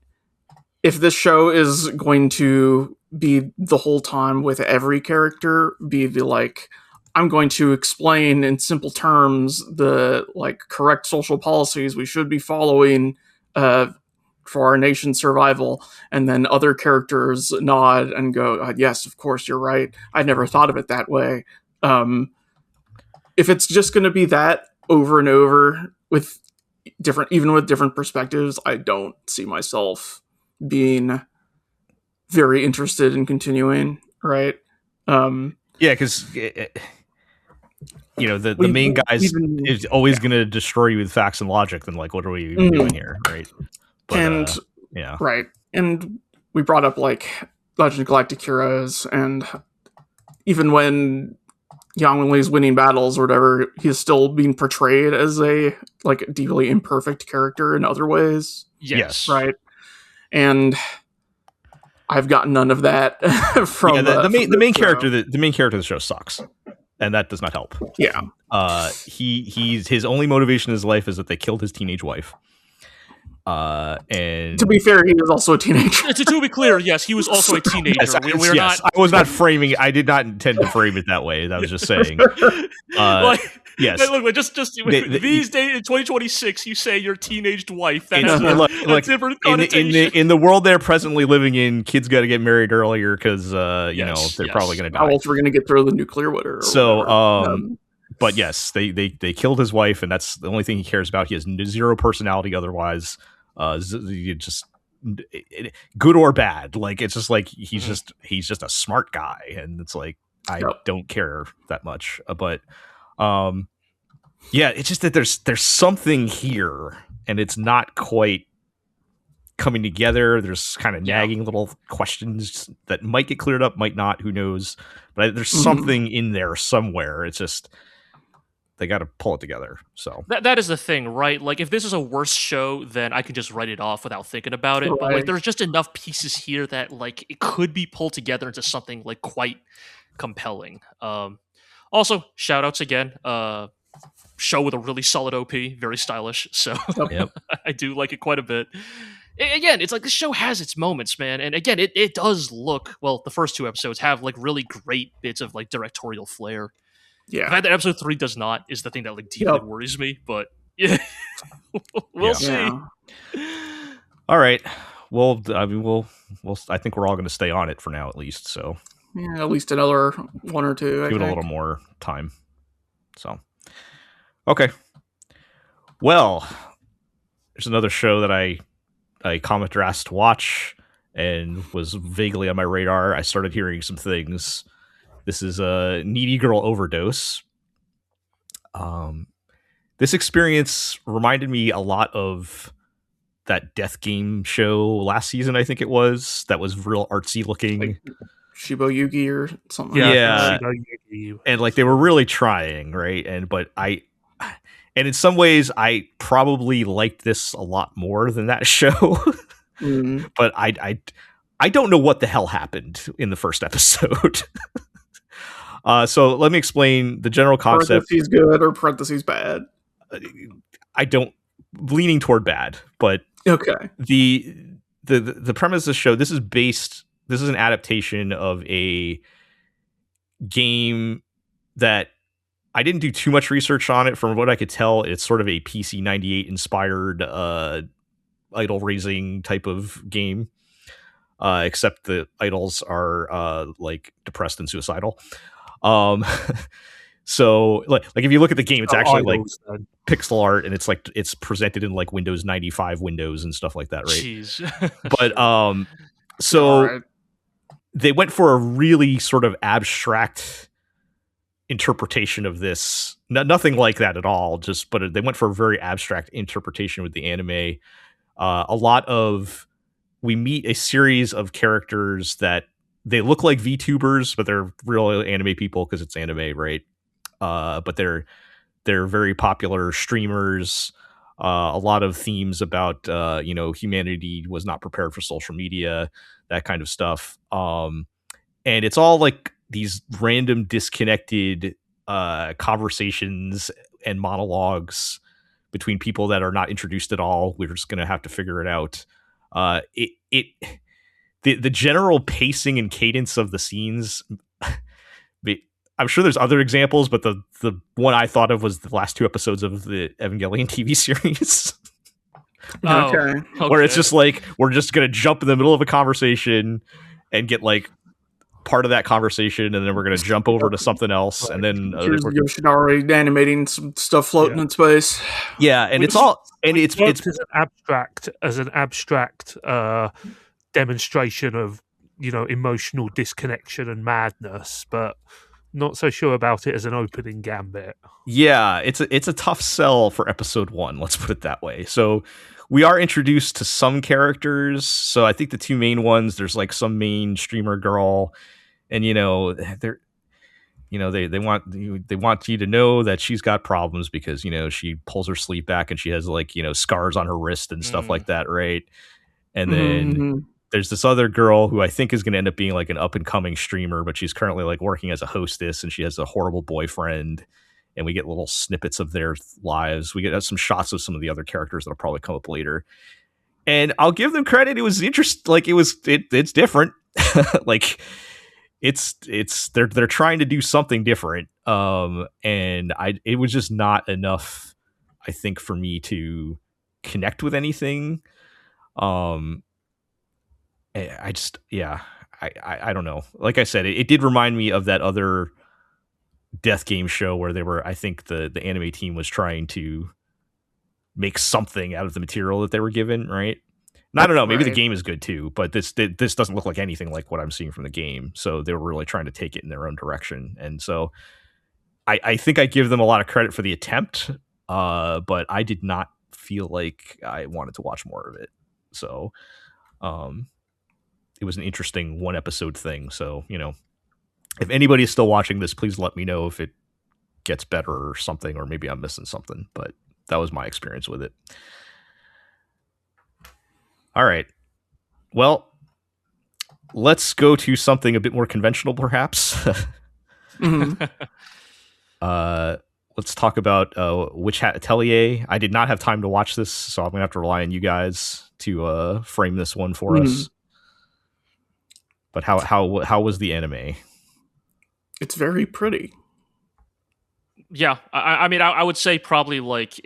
if this show is going to be the whole time with every character, be the, like, I'm going to explain in simple terms the, like, correct social policies we should be following for our nation's survival, and then other characters nod and go, yes, of course, you're right. I never thought of it that way. If it's just going to be that over and over with different perspectives, I don't see myself being very interested in continuing, right? Yeah, because the main guys is always going to destroy you with facts and logic. Then, like, what are we even doing here, right? But, yeah, right. And we brought up like Legend of Galactic Heroes, and even when Yang Wenli's winning battles or whatever, he's still being portrayed as a like deeply imperfect character in other ways. Yes, right. And I've gotten none of that from the main character. The main character of the show sucks, and that does not help. Yeah. He's his only motivation in his life is that they killed his teenage wife. And to be fair, he was also a teenager. To be clear, yes, he was also a teenager. Yes, not. I was not framing. I did not intend to frame it that way. I was just saying. Yes. Look, just these days in 2026, you say your teenaged wife. That has a different connotation. In the world they're presently living in, kids got to get married earlier because they're probably going to die. How else we're going to get through the nuclear winter? But yes, they killed his wife, and that's the only thing he cares about. He has zero personality otherwise. Just good or bad. Like, it's just like he's just a smart guy, and it's like I don't care that much. But it's just that there's something here, and it's not quite coming together. There's kind of nagging little questions that might get cleared up, might not. Who knows? But there's something in there somewhere. It's just they got to pull it together. So that is the thing, right? Like, if this is a worse show, then I can just write it off without thinking about it. Right. But like, there's just enough pieces here that like it could be pulled together into something like quite compelling. Also, shout outs again. Show with a really solid OP, very stylish. So I do like it quite a bit. Again, it's like the show has its moments, man. And again, it does look, well, the first 2 episodes have like really great bits of like directorial flair. Yeah. The fact that episode 3 does not is the thing that like deeply worries me, but yeah. we'll see. Yeah. All right. Well, I mean, I think we're all going to stay on it for now, at least. So yeah, at least another 1 or 2. Give it a little more time. So, okay. Well, there's another show that I commenter asked to watch and was vaguely on my radar. I started hearing some things. This is a Needy Girl Overdose. This experience reminded me a lot of that Death Game show last season, I think it was. That was real artsy looking. Like Shibo Yugi or something. Yeah. And like they were really trying, right? And in some ways I probably liked this a lot more than that show. But I don't know what the hell happened in the first episode. So let me explain the general concept. Parentheses good or parentheses bad? Leaning toward bad, but okay. The premise of the show, this is an adaptation of a game that I didn't do too much research on it. From what I could tell, it's sort of a PC 98 inspired idol raising type of game, except the idols are like depressed and suicidal. So like if you look at the game, it's actually idols, like pixel art, and it's presented in like Windows 95 windows and stuff like that, right? Jeez. But so Right. they went for a really sort of abstract interpretation of this. Nothing like that at all. But they went for a very abstract interpretation with the anime. A lot of we meet a series of characters that they look like VTubers, but they're real anime people because it's anime, right? But they're very popular streamers. A lot of themes about humanity was not prepared for social media, that kind of stuff. And it's all like these random disconnected conversations and monologues between people that are not introduced at all. We're just gonna have to figure it out. The general pacing and cadence of the scenes. I'm sure there's other examples, but the one I thought of was the last 2 episodes of the Evangelion TV series. Okay. Where it's just like we're just gonna jump in the middle of a conversation and get like part of that conversation, and then we're gonna jump over to something else, and then Here's Yoshinari animating some stuff floating in space. Yeah, and it's as an abstract demonstration of emotional disconnection and madness, but not so sure about it as an opening gambit. Yeah, it's a tough sell for episode 1. Let's put it that way. So we are introduced to some characters. So I think the 2 main ones, there's like some main streamer girl, and they want you to know that she's got problems because she pulls her sleeve back and she has like scars on her wrist and stuff like that, right? And then there's this other girl who I think is going to end up being like an up and coming streamer, but she's currently like working as a hostess, and she has a horrible boyfriend. And we get little snippets of their lives. We get some shots of some of the other characters that'll probably come up later. And I'll give them credit. It was interesting. Like it's different. Like they're trying to do something different. And it was just not enough, I think, for me to connect with anything. I don't know. Like I said, it did remind me of that other death game show where I think the anime team was trying to make something out of the material that they were given, right? And I don't know, maybe the game is good too, but this doesn't look like anything like what I'm seeing from the game. So they were really trying to take it in their own direction. And so I think I give them a lot of credit for the attempt, but I did not feel like I wanted to watch more of it. So it was an interesting 1 episode thing. So, if anybody is still watching this, please let me know if it gets better or something, or maybe I'm missing something. But that was my experience with it. All right. Well, let's go to something a bit more conventional, perhaps. Let's talk about Witch Hat Atelier. I did not have time to watch this, so I'm going to have to rely on you guys to frame this one for us. But how was the anime? It's very pretty. Yeah, I mean, I would say probably like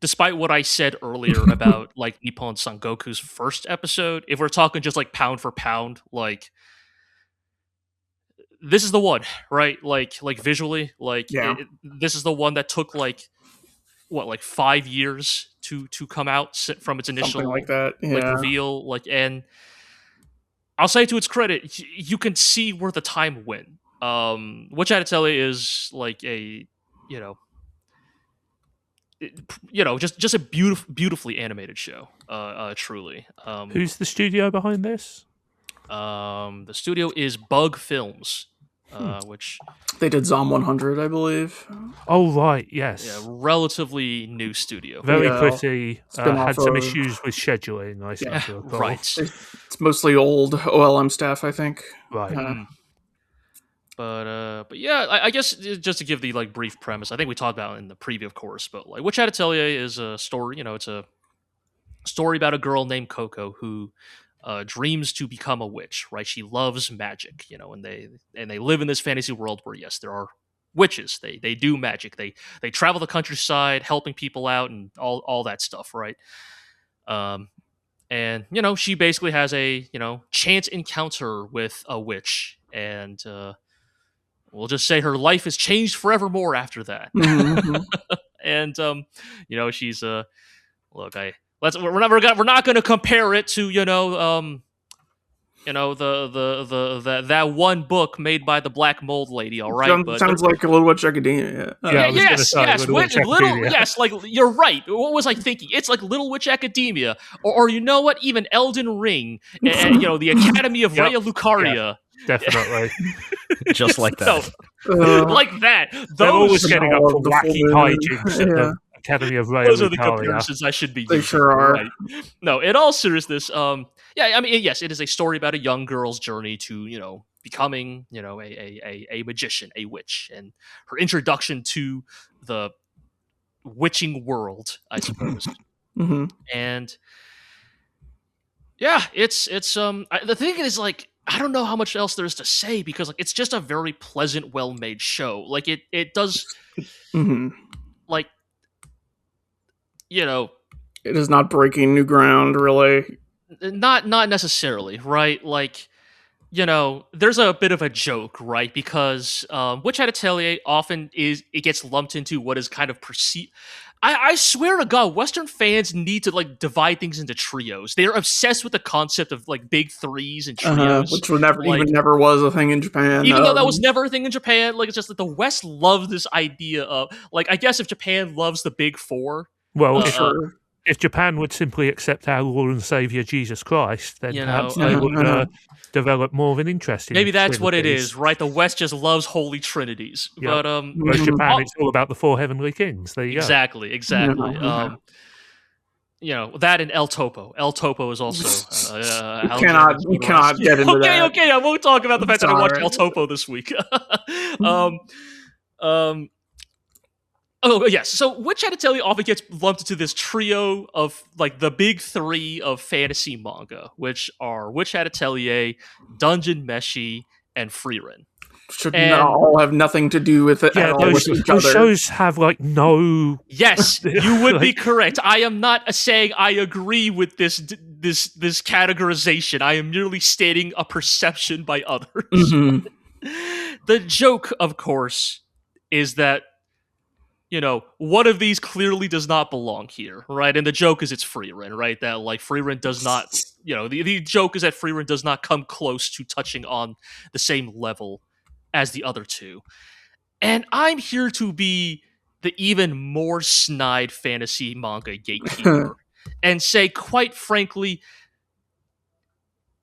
despite what I said earlier about like Nippon Sangoku's first episode, if we're talking just like pound for pound, like this is the one, right? Like visually, like this is the one that took like 5 years to come out from its initial something like that, like reveal, like, and I'll say to its credit, you can see where the time went. Witch Hat Atelier is like a just a beautifully animated show. Truly. Who's the studio behind this? The studio is Bug Films, which they did Zom 100, I believe. Oh right, yes. Yeah, relatively new studio. Very pretty. Had some issues with scheduling, I seem to recall. Right. It's mostly old OLM staff, I think. Right. But yeah, I guess just to give the like brief premise, I think we talked about it in the preview, of course. But like, Witch Hat Atelier is a story. It's a story about a girl named Coco who dreams to become a witch. Right, she loves magic. And they live in this fantasy world where yes, there are witches. They do magic. They travel the countryside, helping people out, and all that stuff. Right. And, she basically has a, chance encounter with a witch. And we'll just say her life has changed forevermore after that. Mm-hmm. And, she's, look, we're not going to compare it to, that one book made by the Black Mold Lady, all right? Sounds like Little Witch Academia. Yes, like you're right. What was I thinking? It's like Little Witch Academia, or you know what? Even Elden Ring, and the Academy of Raya Lucaria. Yeah, definitely, just like that. Like that. They're always getting up for wacky hijinks at the Academy of Raya Lucaria. Those are the comparisons I should be using. They sure are. Right. No, in all seriousness, yes, it is a story about a young girl's journey to, becoming, a magician, a witch, and her introduction to the witching world, I suppose. Mm-hmm. And yeah, it's the thing is, like, I don't know how much else there is to say, because like it's just a very pleasant, well-made show. Like it does, Mm-hmm. like, it is not breaking new ground, really. Not necessarily, right? Like, there's a bit of a joke, right? Because Witch Hat Atelier often it gets lumped into what is kind of perceived. I swear to God, Western fans need to like divide things into trios. They're obsessed with the concept of like big threes and trios, which never was a thing in Japan. Even though that was never a thing in Japan, like it's just that the West loves this idea of like, I guess if Japan loves the big four, well, if Japan would simply accept our Lord and Savior Jesus Christ, then perhaps they would develop more of an interest in maybe that's trinities. what it is, right? The West just loves holy trinities. Yep. But whereas Japan, it's all about the four heavenly kings. There you go. Exactly. That and El Topo. El Topo is also we cannot get into that. Okay, I won't talk about the fact that I watched El Topo this week. Oh, yes. So Witch Hat Atelier often gets lumped into this trio of, like, the big three of fantasy manga, which are Witch Hat Atelier, Dungeon Meshi, and Frieren. Should all have nothing to do with it at all with each those other. shows have, like, no... Yes, you would be correct. I am not saying I agree with this categorization. I am merely stating a perception by others. Mm-hmm. The joke, of course, is that one of these clearly does not belong here, right? And the joke is it's Frieren, right? That, like, Frieren does not, the joke is that Frieren does not come close to touching on the same level as the other two. And I'm here to be the even more snide fantasy manga gatekeeper and say, quite frankly,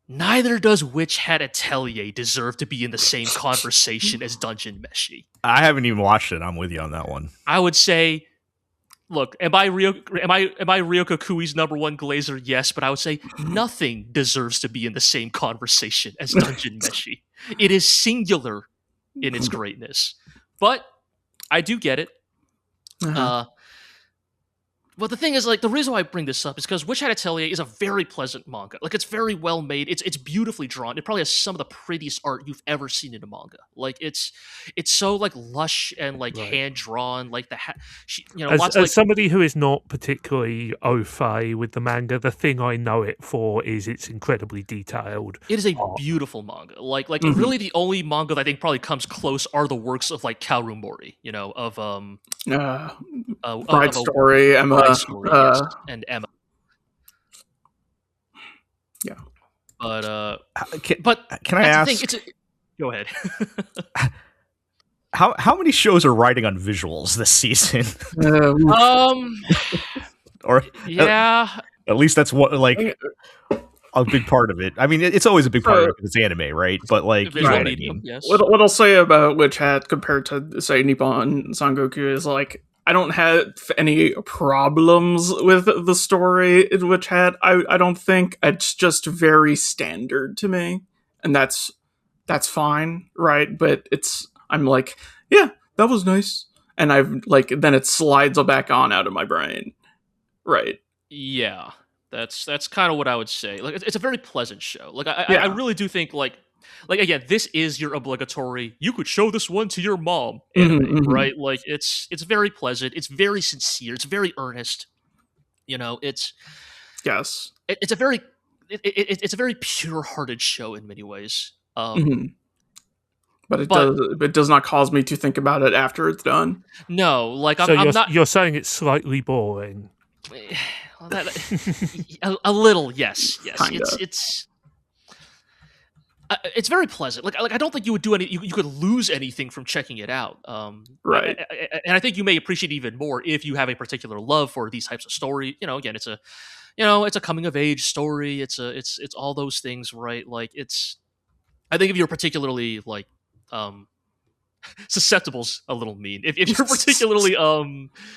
neither does Witch Hat Atelier deserve to be in the same conversation as Dungeon Meshi. I haven't even watched it. I'm with you on that one. I would say, look, am I Ryoka Kui's #1 glazer? Yes, but I would say nothing deserves to be in the same conversation as Dungeon Meshi. It is singular in its greatness. But I do get it. But the thing is, like, the reason why I bring this up is because Witch Hat Atelier is a very pleasant manga. Like, it's very well made. It's beautifully drawn. It probably has some of the prettiest art you've ever seen in a manga. Like, it's so, like, lush and, like, hand drawn. Like as somebody who is not particularly au fait with the manga, the thing I know it for is it's incredibly detailed. It is a beautiful manga. Like really, the only manga that I think probably comes close are the works of, like, Kaoru Mori. Bride Story, Emma. Story, yes, and Emma. Yeah, but can I ask? Go ahead. How many shows are riding on visuals this season? Or yeah, at least that's what, like, a big part of it. I mean, it's always a big part of it because it's anime, right? But, like, visual medium, yes. What I'll say about Witch Hat compared to, say, Nippon Sangoku is, like, I don't have any problems with the story in Witch Hat. I don't think. It's just very standard to me, and that's fine, right? But I'm like, yeah, that was nice, and then it slides back on out of my brain, right? Yeah, that's kind of what I would say. Like, it's a very pleasant show. Like, I really do think, like again, this is your obligatory, you could show this one to your mom anime, right? Like, it's very pleasant, it's very sincere, it's very earnest. It's Yes. It's a very it's a very pure-hearted show in many ways. But it does not cause me to think about it after it's done. No, like I'm not. You're saying it's slightly boring. A little, yes. Kinda. It's very pleasant. Like I don't think you would do any. You could lose anything from checking it out. Right. And I think you may appreciate even more if you have a particular love for these types of story. Again, it's a coming of age story. It's all those things, right? Like I think if you're particularly like susceptible's a little mean. If you're particularly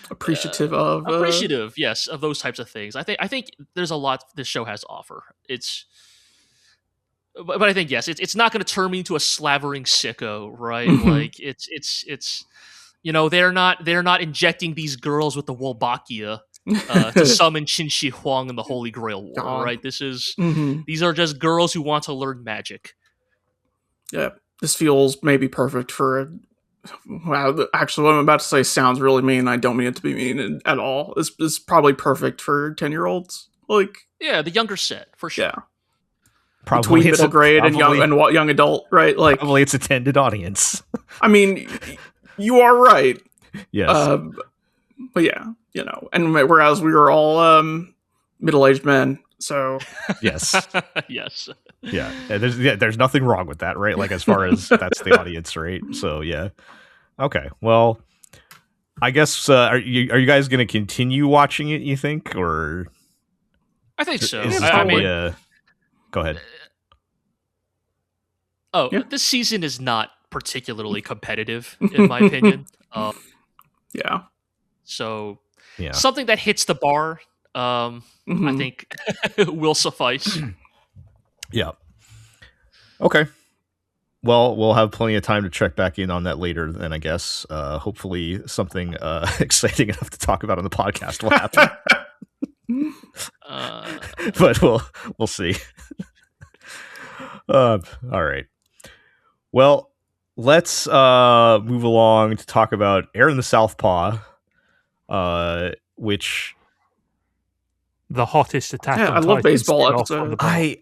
appreciative, yes, of those types of things, I think there's a lot this show has to offer. But I think yes, it's not going to turn me into a slavering sicko, right? Like it's they're not injecting these girls with the Wolbachia to summon Qin Shi Huang in the Holy Grail War, right? These are just girls who want to learn magic. Yeah, this feels maybe perfect for. Wow, actually, what I'm about to say sounds really mean. I don't mean it to be mean at all. This is probably perfect for 10-year-olds. Like, yeah, the younger set for sure. Yeah, probably between middle grade and young adult, right? Like, probably it's a tended audience. I mean, you are right. Yes, but yeah, and whereas we were all middle-aged men, so yes, yes. Yeah, there's nothing wrong with that, right? Like as far as that's the audience, right? So yeah, okay. Well, I guess are you guys going to continue watching it? You think, or I think so. Go ahead. This season is not particularly competitive, in my opinion. Yeah. So yeah, something that hits the bar, I think, will suffice. Yeah. Okay. Well, we'll have plenty of time to check back in on that later then, I guess. Hopefully something exciting enough to talk about on the podcast will happen. But we'll see. All right. Well, let's move along to talk about Eren the Southpaw, which... the hottest attack. Yeah, I love baseball episode. I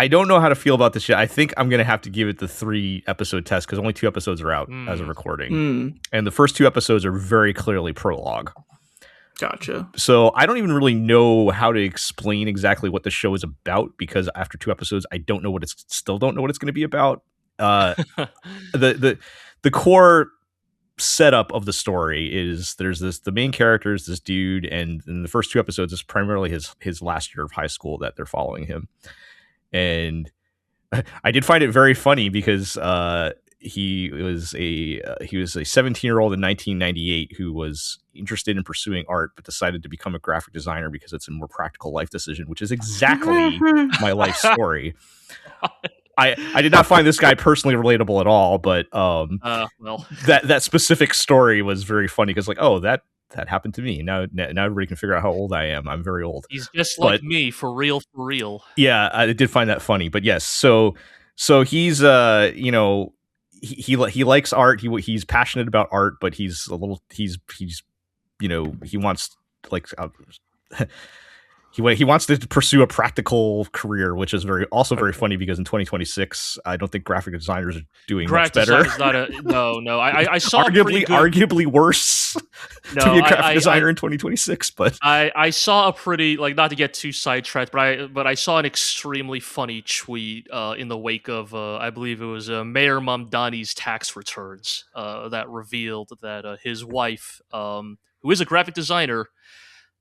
don't know how to feel about this yet. I think I'm going to have to give it the 3-episode test because only 2 episodes are out as of recording. And the first 2 episodes are very clearly prologue. Gotcha. So I don't even really know how to explain exactly what the show is about because after 2 episodes, I don't know still don't know what it's going to be about. The core setup of the story is there's the main character is this dude, and in the first 2 episodes is primarily his last year of high school that they're following him. And I did find it very funny because he was a 17-year-old in 1998 who was interested in pursuing art but decided to become a graphic designer because it's a more practical life decision, which is exactly my life story. I did not find this guy personally relatable at all, but that specific story was very funny because that happened to me. Now everybody can figure out how old I am. I'm very old. He's just like me, for real. Yeah, I did find that funny. But yes, so he's he likes art. He's passionate about art, but he wants he wants to pursue a practical career, which is very funny because in 2026, I don't think graphic designers are doing much better. No. I saw arguably worse to be a graphic designer in 2026. But I saw a pretty not to get too sidetracked, but I saw an extremely funny tweet in the wake of I believe it was Mayor Mamdani's tax returns that revealed that his wife, who is a graphic designer,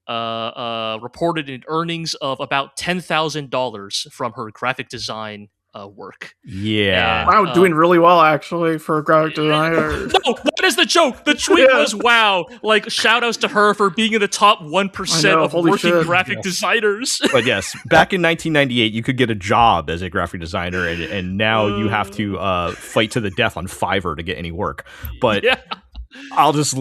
reported an earnings of about $10,000 from her graphic design work. Yeah. And, wow, doing really well actually for a graphic designer. No, that is the joke. The tweet was wow. Shout outs to her for being in the top 1% of working graphic designers. But yes, back in 1998, you could get a job as a graphic designer, and now you have to fight to the death on Fiverr to get any work. But I'll just...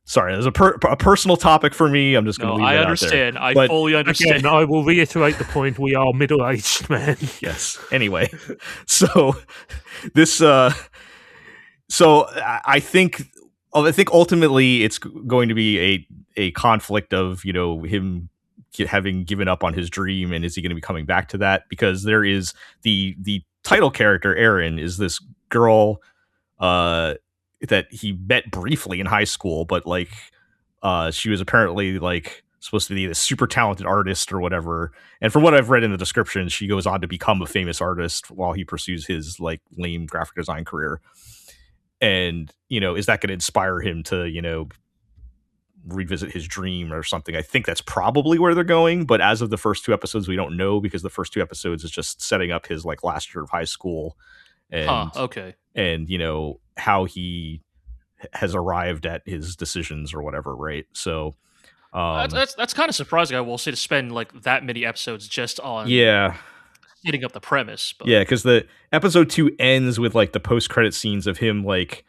sorry, there's a personal topic for me. I'm just going to leave it out there. I fully understand. Again, I will reiterate the point. We are middle-aged men. Yes. Anyway, so this, I think ultimately it's going to be a conflict of, you know, him having given up on his dream, and is he going to be coming back to that? Because there is the title character, Eren, is this girl that he met briefly in high school, but like she was apparently like supposed to be a super talented artist or whatever. And from what I've read in the description, she goes on to become a famous artist while he pursues his like lame graphic design career. And, you know, is that going to inspire him to, you know, revisit his dream or something? I think that's probably where they're going. But as of the first 2 episodes, we don't know, because the first 2 episodes is just setting up his like last year of high school and, and, you know, how he has arrived at his decisions or whatever. Right. So, that's kind of surprising, I will say, to spend like that many episodes just on setting up the premise. But. Yeah, because the episode 2 ends with like the post-credit scenes of him, like,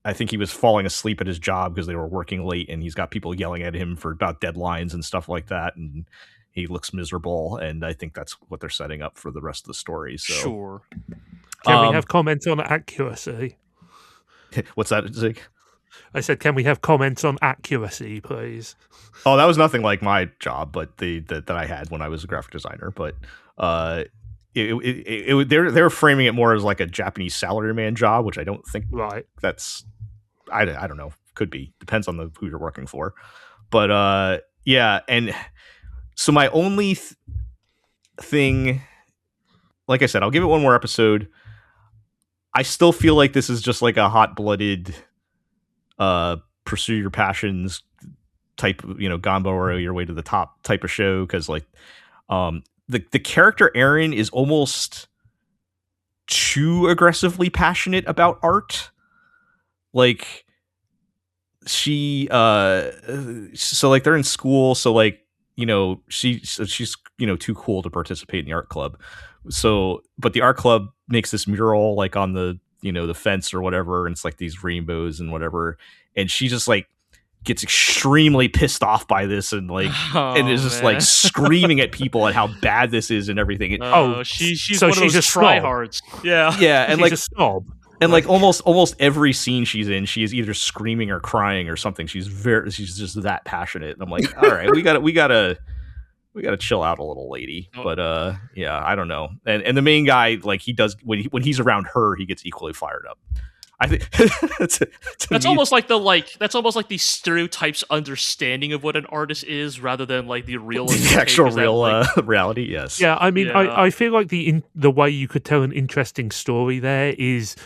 I think he was falling asleep at his job because they were working late, and he's got people yelling at him about deadlines and stuff like that, and he looks miserable, and I think that's what they're setting up for the rest of the story. So. Sure. Can we have comments on accuracy? What's that, Zigg? I said, can we have comments on accuracy, please? Oh, that was nothing like my job, but that I had when I was a graphic designer. But they're framing it more as like a Japanese salaryman job, which I don't think that's. I don't know. Could be. Depends on who you're working for. But yeah, and so my only thing, like I said, I'll give it one more episode. I still feel like this is just like a hot-blooded pursue your passions type, you know, Ganboro your way to the top type of show, because like the character Eren is almost too aggressively passionate about art. Like she so like they're in school, so like, you know, she's, you know, too cool to participate in the art club. So, but the art club makes this mural like on the, you know, the fence or whatever, and it's like these rainbows and whatever, and she just like gets extremely pissed off by this, and like and is just like screaming at people at how bad this is and everything. She's one of those tryhards. Yeah, and she's like a snob. And like almost every scene she's in, she is either screaming or crying or something. She's just that passionate. And I'm like, all right, we gotta chill out a little, lady. But yeah, I don't know. And the main guy, like, he does when he's around her, he gets equally fired up. I think that's almost like the stereotypes understanding of what an artist is, rather than like the real actual real reality. Yes. Yeah, I mean, I feel like the way you could tell an interesting story there is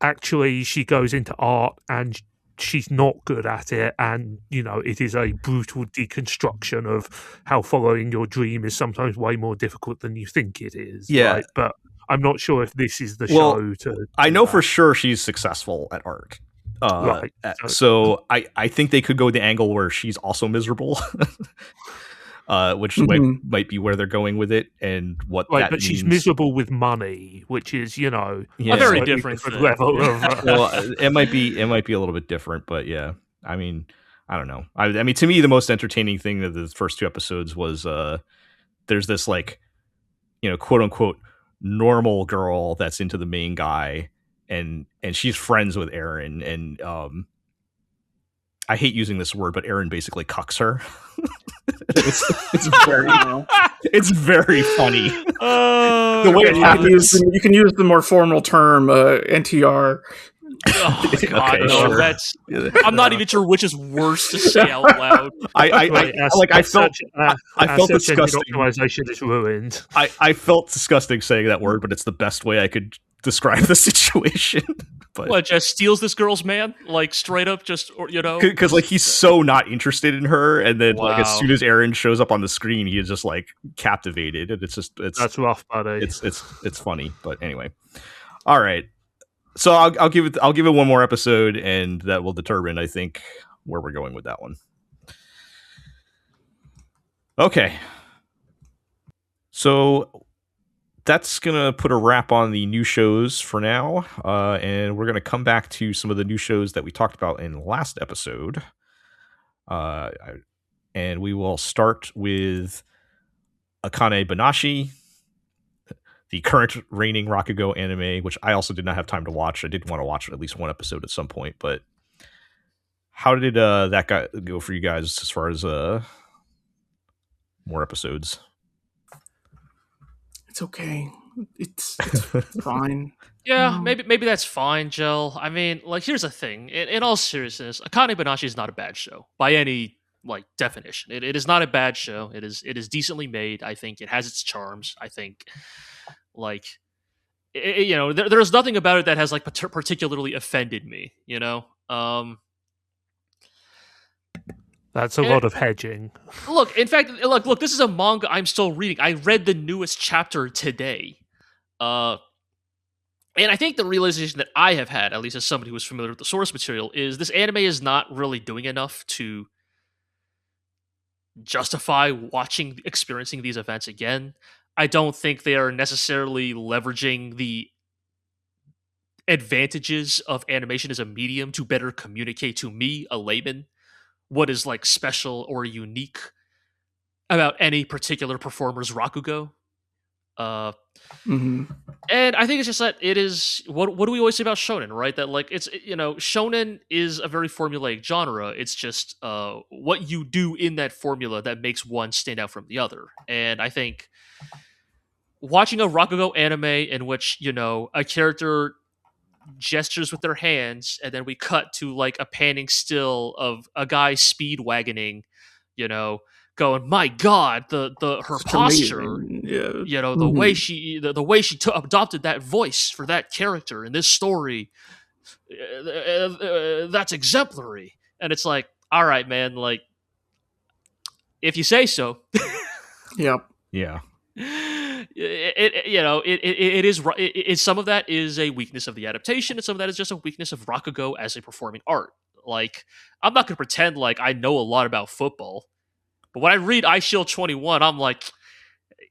actually she goes into art and she's not good at it, and you know, it is a brutal deconstruction of how following your dream is sometimes way more difficult than you think it is. Yeah, right? But I'm not sure if this is the show to. I know for sure she's successful at art. Right. So I think they could go the angle where she's also miserable, which might be where they're going with it, and what that but means. She's miserable with money, which is, you know, a very different level of. Well, it might be a little bit different, but yeah, I mean, I don't know. I mean, to me, the most entertaining thing of the first 2 episodes was there's this, like, you know, quote unquote normal girl that's into the main guy, and she's friends with Eren, and I hate using this word, but Eren basically cucks her. it's very funny. The way you can use the more formal term NTR. Oh, God, okay, no, sure. I'm not even sure which is worse to say out loud. I felt disgusting. Optimization is ruined. I felt disgusting saying that word, but it's the best way I could describe the situation. But what, just steals this girl's man, like straight up, just, or, you know, because like he's so not interested in her, and then like as soon as Eren shows up on the screen, he is just like captivated, and that's rough, buddy. It's funny, but anyway, all right. So I'll give it one more episode, and that will determine, I think, where we're going with that one. Okay. So that's going to put a wrap on the new shows for now, and we're going to come back to some of the new shows that we talked about in the last episode. And we will start with Akane Banashi, the current reigning Rakugo anime, which I also did not have time to watch. I did want to watch at least one episode at some point, but how did that go for you guys as far as more episodes? It's okay. It's fine. Yeah, maybe that's fine, Jill. I mean, like, here's the thing. In all seriousness, Akane Banashi is not a bad show by any like definition. It is not a bad show. It is decently made. I think it has its charms. I think, like, you know, there's nothing about it that has like particularly offended me. You know, that's a lot of hedging. Look, in fact, look, this is a manga I'm still reading. I read the newest chapter today. And I think the realization that I have had, at least as somebody who is familiar with the source material, is this anime is not really doing enough to justify experiencing these events again. I don't think they are necessarily leveraging the advantages of animation as a medium to better communicate to me, a layman, what is like special or unique about any particular performer's Rakugo. And I think it's just that it is what do we always say about shonen, right? That like it's, you know, shonen is a very formulaic genre. It's just what you do in that formula that makes one stand out from the other. And I think watching a Rakugo anime in which, you know, a character gestures with their hands and then we cut to like a panning still of a guy speed wagoning, you know, going, my God, her it's posture, yeah. You know, the way she adopted that voice for that character in this story, that's exemplary. And it's like, all right, man, like, if you say so. Yep. Yeah. It is some of that is a weakness of the adaptation, and some of that is just a weakness of Rakugo as a performing art. Like, I'm not going to pretend like I know a lot about football. But when I read iShield 21, I'm like,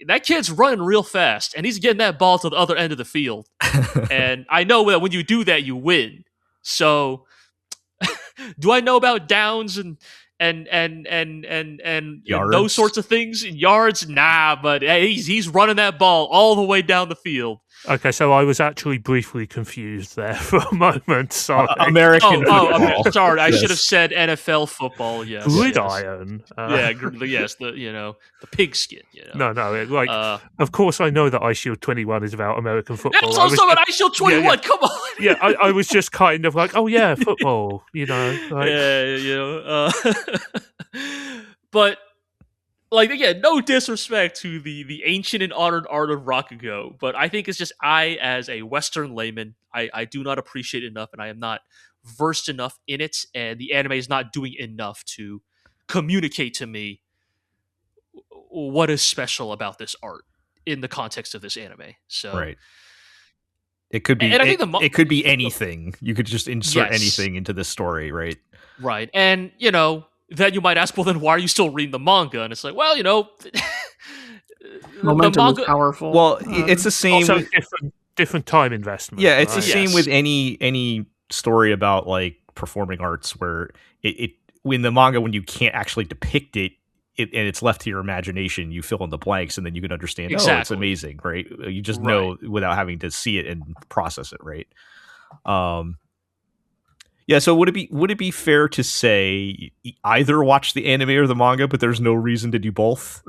that kid's running real fast, and he's getting that ball to the other end of the field. And I know that when you do that, you win. So, do I know about downs and those sorts of things in yards? Nah, but hey, he's running that ball all the way down the field. Okay, so I was actually briefly confused there for a moment. Sorry. American football. Sorry, I should have said NFL football. Yes, gridiron. Yes. The pigskin. You know? No. Of course, I know that iShield 21 is about American football. That's also about iShield 21. Yeah. Come on. Yeah, I was just kind of like, oh yeah, football. You know. Like... Yeah, you know. But. Like, again, no disrespect to the ancient and honored art of Rakugo, but I think it's just as a Western layman, I do not appreciate it enough, and I am not versed enough in it, and the anime is not doing enough to communicate to me what is special about this art in the context of this anime. So, right. It could be, and I think it could be anything. You could just insert anything into this story, right? Right, and you know. Then you might ask, well, then why are you still reading the manga? And it's like, well, you know, momentum is powerful. Well, it's the same. Also, different time investment. Yeah, it's the same with any story about like performing arts, where it in the manga, when you can't actually depict it, and it's left to your imagination, you fill in the blanks, and then you can understand. Exactly. Oh, it's amazing, right? You just know without having to see it and process it, right? Yeah, so would it be fair to say either watch the anime or the manga, but there's no reason to do both?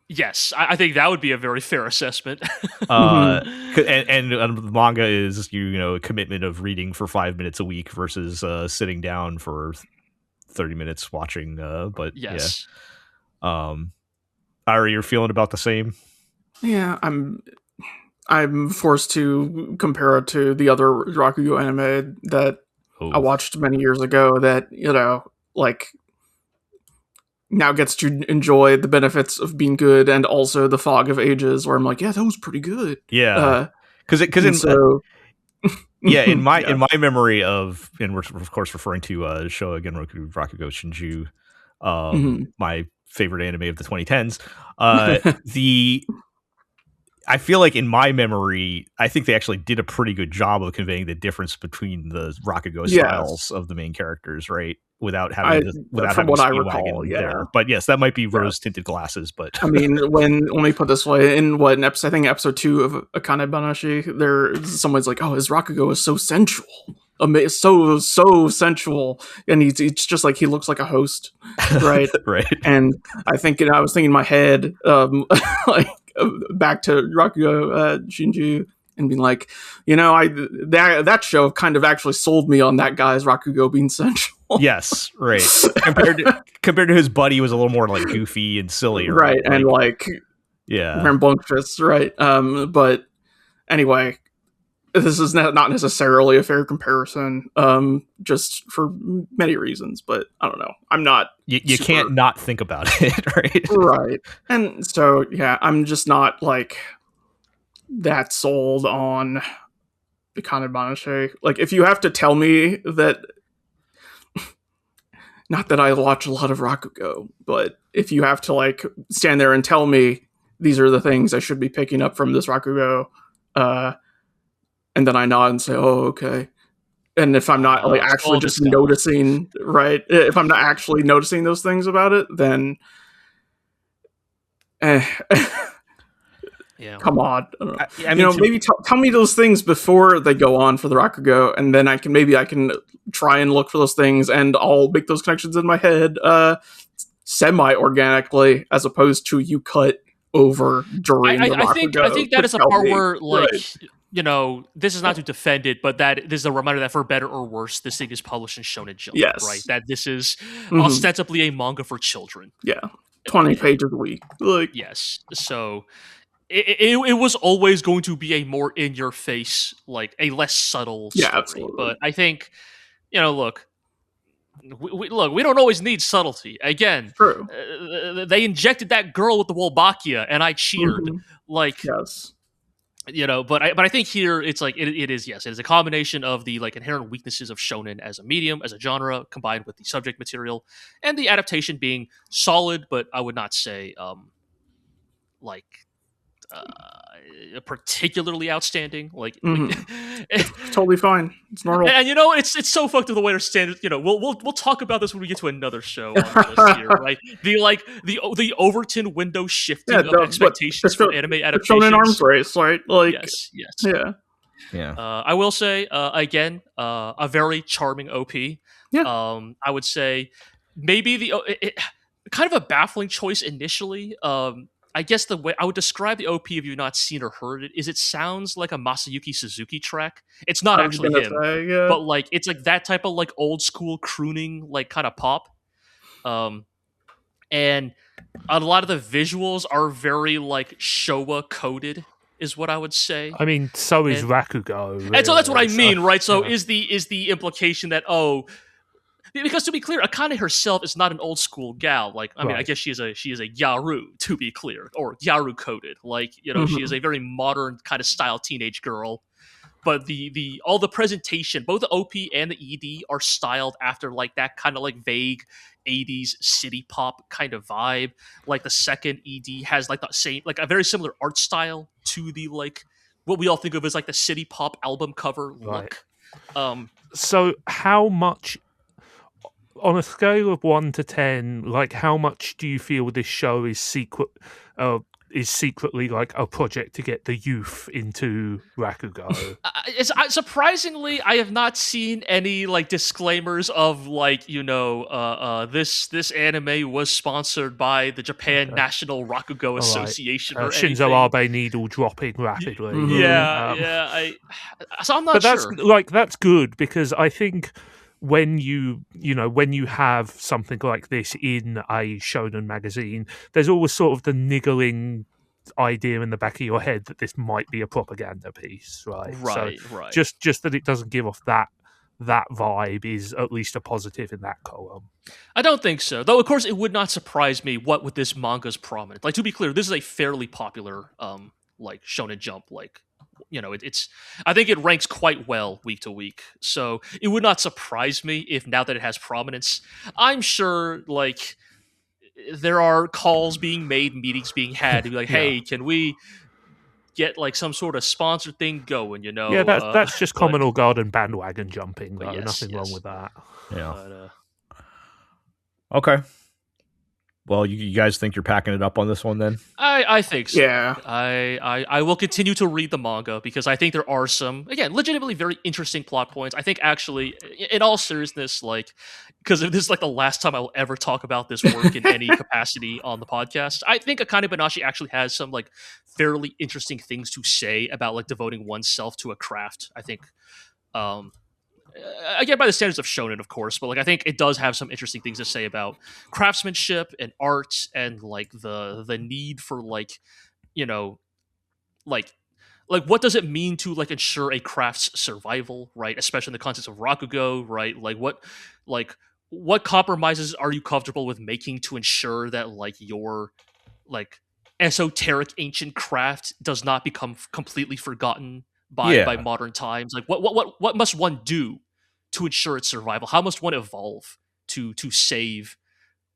Yes, I think that would be a very fair assessment. And the manga is a commitment of reading for 5 minutes a week versus sitting down for 30 minutes watching. But yes, Ira, you're feeling about the same. Yeah, I'm forced to compare it to the other Rakugo anime that I watched many years ago that, like, now gets to enjoy the benefits of being good and also the fog of ages where I'm like, yeah, that was pretty good. Yeah. In my memory of, and we're of course referring to Showa Genroku Rakugo Shinju, my favorite anime of the 2010s, I feel like in my memory, I think they actually did a pretty good job of conveying the difference between the Rakugo styles of the main characters, right? Without having from what I Speedwagon recall, there. But yes, that might be rose tinted glasses. But I mean, let me put this way: I think episode 2 of Akane Banashi, someone's like, "Oh, his Rakugo is so sensual, so sensual," and it's just like he looks like a host, right? right. And I was thinking in my head, like back to Rakugo Shinju. And being like, that show kind of actually sold me on that guy's Rakugo being sensual. Yes, right. compared to his buddy, who was a little more like goofy and silly, right? And rambunctious, right? But anyway, this is not necessarily a fair comparison, just for many reasons. But I don't know. I'm not. You can't not think about it, right? Right. And so I'm just not like that sold on Akane Banashi. Like, if you have to tell me that, not that I watch a lot of Rakugo, but if you have to like stand there and tell me these are the things I should be picking up from this Rakugo, and then I nod and say, "Oh, okay." And if I'm not like actually just noticing, right? If I'm not actually noticing those things about it, then yeah. Come on. I mean, maybe tell me those things before they go on for the Rakugo, and then I can try and look for those things, and I'll make those connections in my head semi-organically, as opposed to you cut over during the Rakugo. I think that is a part where, like, this is not to defend it, but that this is a reminder that for better or worse, this thing is published in Shonen Jump, right? That this is ostensibly a manga for children. Yeah, 20 pages a week. Like, yes, so. It was always going to be a more in-your-face, like a less subtle story. Absolutely. But I think, look, we don't always need subtlety. Again, true. They injected that girl with the Wolbachia, and I cheered. Like, yes. But I think here it's like it is a combination of the like inherent weaknesses of shonen as a medium, as a genre, combined with the subject material, and the adaptation being solid, but I would not say particularly outstanding. Like, totally fine. It's normal. And it's so fucked with the way our standards. We'll talk about this when we get to another show on the list here, right? The Overton window shifting of expectations for anime adaptations. Shonen arms race, right? Like, yes. Yeah. I will say again, a very charming OP. Yeah. I would say maybe kind of a baffling choice initially. I guess the way I would describe the OP, if you've not seen or heard it, is it sounds like a Masayuki Suzuki track. It's not actually him, but like it's like that type of like old school crooning, like kind of pop. And a lot of the visuals are very like Showa coded, is what I would say. I mean, so is Rakugo. Really. And so that's what I mean, right? So is the implication that because to be clear, Akane herself is not an old school gal. Like, I mean, I guess she is a Yaru, to be clear, or Yaru coded. Like, she is a very modern kind of style teenage girl. But all the presentation, both the OP and the ED are styled after like that kind of like vague 80s city pop kind of vibe. Like the second ED has like the same, like a very similar art style to the like what we all think of as like the city pop album cover look. So how much, on a scale of 1 to 10, like how much do you feel this show is secretly like a project to get the youth into Rakugo? Surprisingly, I have not seen any like disclaimers of like this anime was sponsored by the Japan National Rakugo Association or anything. Shinzo Abe needle dropping rapidly. So I'm not sure. That's good, because I think when you have something like this in a shonen magazine, there's always sort of the niggling idea in the back of your head that this might be a propaganda piece, right? Right. Just that it doesn't give off that vibe is at least a positive in that column. I don't think so, though. Of course, it would not surprise me what with this manga's prominent. Like, to be clear, this is a fairly popular like Shonen Jump like. It's. I think it ranks quite well week to week, so it would not surprise me if now that it has prominence, I'm sure like there are calls being made, meetings being had to be like, hey, can we get like some sort of sponsored thing going, you know. Yeah, that's just communal garden bandwagon jumping, though. Yes, Nothing wrong with that. Yeah. Okay. Well, you guys think you're packing it up on this one then? I think so. Yeah. I will continue to read the manga because I think there are some, again, legitimately very interesting plot points. I think actually, in all seriousness, like, because this is like the last time I will ever talk about this work in any capacity on the podcast, I think Akane Banashi actually has some like fairly interesting things to say about like devoting oneself to a craft. I think, again, by the standards of shonen, of course, but like I think it does have some interesting things to say about craftsmanship and art and like the need for like, you know, like what does it mean to like ensure a craft's survival, right? Especially in the context of Rakugo, right? What compromises are you comfortable with making to ensure that like your like esoteric ancient craft does not become completely forgotten by modern times? Like what must one do to ensure its survival? How must one evolve to save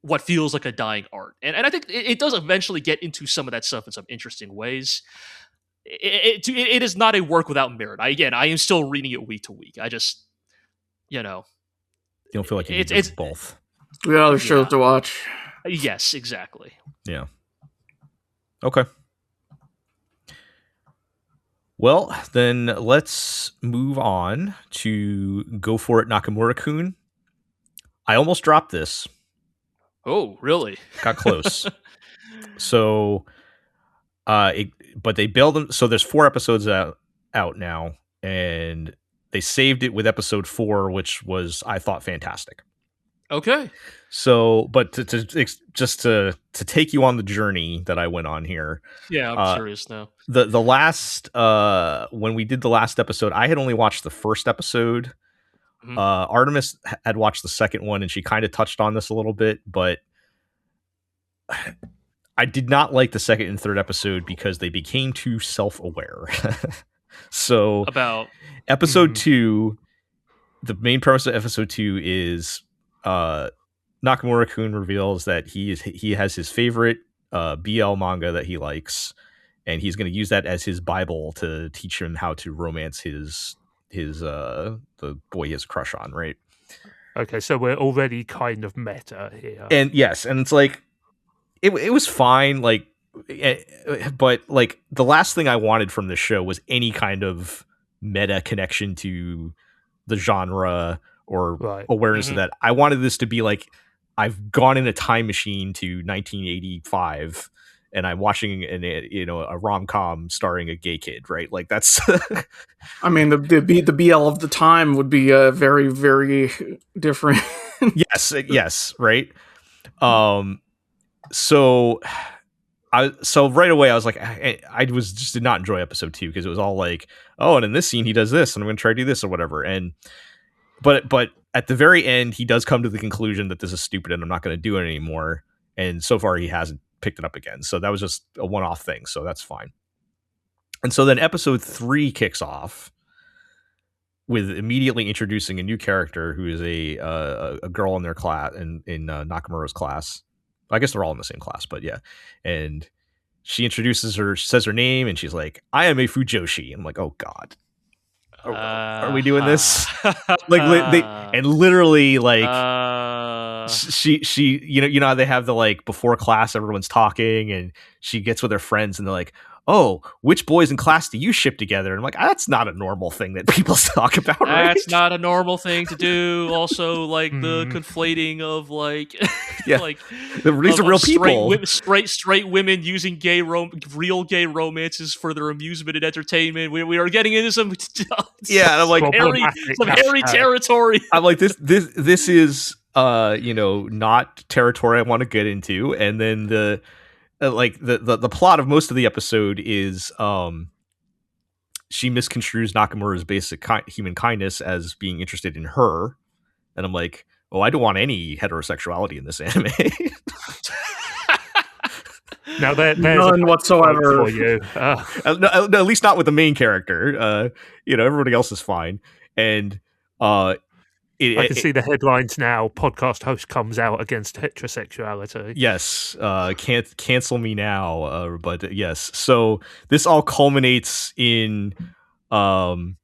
what feels like a dying art? And I think it does eventually get into some of that stuff in some interesting ways. It is not a work without merit. I am still reading it week to week. I just, you don't feel like you need both. We got other shows to watch. Yes, exactly. Yeah. Okay. Well, then let's move on to Go For It Nakamura-kun. I almost dropped this. Oh, really? Got close. So, but they bailed them. So there's 4 episodes out now, and they saved it with episode 4, which was, I thought, fantastic. Okay. So, but to take you on the journey that I went on here. Yeah, I'm curious now. The last when we did the last episode, I had only watched the first episode. Mm-hmm. Artemis had watched the second one, and she kind of touched on this a little bit, but I did not like the second and third episode because they became too self-aware. So about episode 2, the main premise of episode 2 is Nakamura-kun reveals that he has his favorite BL manga that he likes, and he's going to use that as his Bible to teach him how to romance his the boy he has a crush on, right? Okay, so we're already kind of meta here. And yes, and it's like it was fine, like, but like the last thing I wanted from this show was any kind of meta connection to the genre or awareness of that. I wanted this to be like, I've gone in a time machine to 1985 and I'm watching a rom-com starring a gay kid, right? Like that's I mean, the BL of the time would be very, very different. yes, right. So right away I was like, I did not enjoy episode 2 because it was all like, oh, and in this scene he does this, and I'm going to try to do this or whatever. And but at the very end, he does come to the conclusion that this is stupid and I'm not going to do it anymore. And so far, he hasn't picked it up again. So that was just a one-off thing. So that's fine. And so then episode 3 kicks off with immediately introducing a new character who is a girl in their class, in Nakamura's class. I guess they're all in the same class, but yeah. And she introduces her, says her name, and she's like, I am a Fujoshi. I'm like, oh God. Are we doing this? And literally like she you know how they have the like before class everyone's talking and she gets with her friends and they're like, oh, which boys in class do you ship together? And I'm like, that's not a normal thing that people talk about, right? That's not a normal thing to do. Also, like the conflating of like, like these are real people, straight women using real gay romances for their amusement and entertainment. We are getting into some and I'm like hairy territory. I'm like this is not territory I want to get into. And then the plot of most of the episode is she misconstrues Nakamura's basic human kindness as being interested in her, and I'm like, oh, I don't want any heterosexuality in this anime. Now there's none whatsoever for you. No, at least not with the main character. Everybody else is fine, and I can see the headlines now. Podcast host comes out against heterosexuality. Yes, can't cancel me now. But yes, so this all culminates in the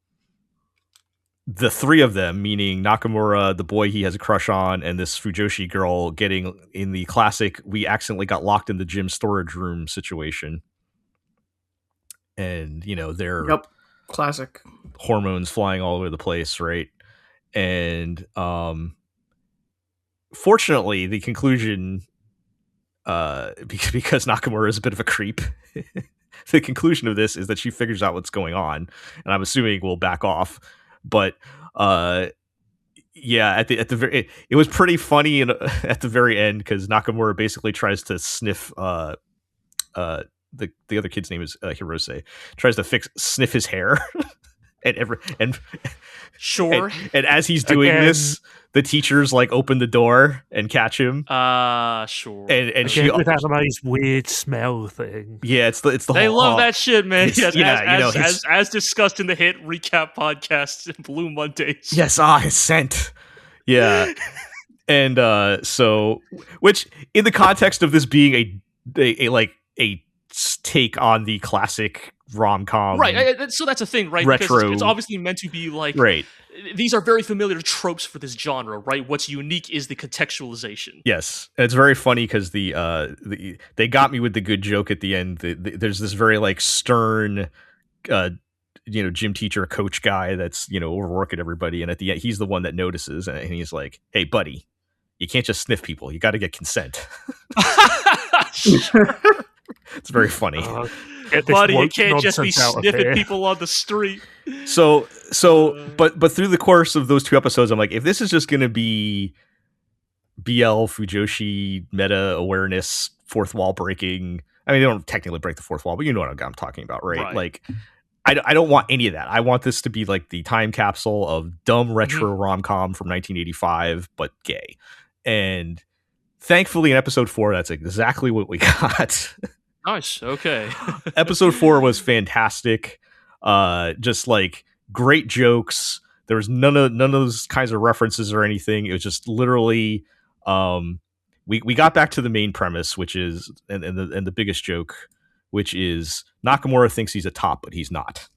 three of them, meaning Nakamura, the boy he has a crush on, and this Fujoshi girl, getting in the classic "we accidentally got locked in the gym storage room" situation. And they're classic hormones flying all over the place, right? And fortunately, the conclusion, because Nakamura is a bit of a creep, the conclusion of this is that she figures out what's going on, and I'm assuming will back off. But yeah, at the very, it was pretty funny at the very end, because Nakamura basically tries to sniff the other kid's name is Hirose, tries to sniff his hair. Sure. And as he's doing this, the teachers open the door and catch him. Sure. And she with Anime's weird smell thing. Yeah, it's the they whole, love that shit, man. Yes, yeah, as discussed in the hit recap podcast, Blue Mondays. Yes, his scent. Yeah. And so, which in the context of this being a take on the classic rom-com, right? So that's a thing, right? Retro, because it's obviously meant to be right. These are very familiar tropes for this genre, right? What's unique is the contextualization. Yes, and it's very funny because they got me with the good joke at the end. There's this very stern, gym teacher, coach guy that's overworking everybody, and at the end he's the one that notices, and he's like, "Hey, buddy, you can't just sniff people. You got to get consent." Sure. It's very funny. Buddy, you can't just be sniffing people on the street. So, but through the course of those 2 episodes, I'm like, if this is just going to be BL Fujoshi meta awareness, fourth wall breaking. I mean, they don't technically break the fourth wall, but you know what I'm talking about, right? I don't want any of that. I want this to be the time capsule of dumb retro rom-com from 1985, but gay. And thankfully, in episode 4, that's exactly what we got. Nice. Okay. Episode 4 was fantastic. Just great jokes. There was none of those kinds of references or anything. It was just literally we got back to the main premise, which is and the biggest joke, which is Nakamura thinks he's a top, but he's not.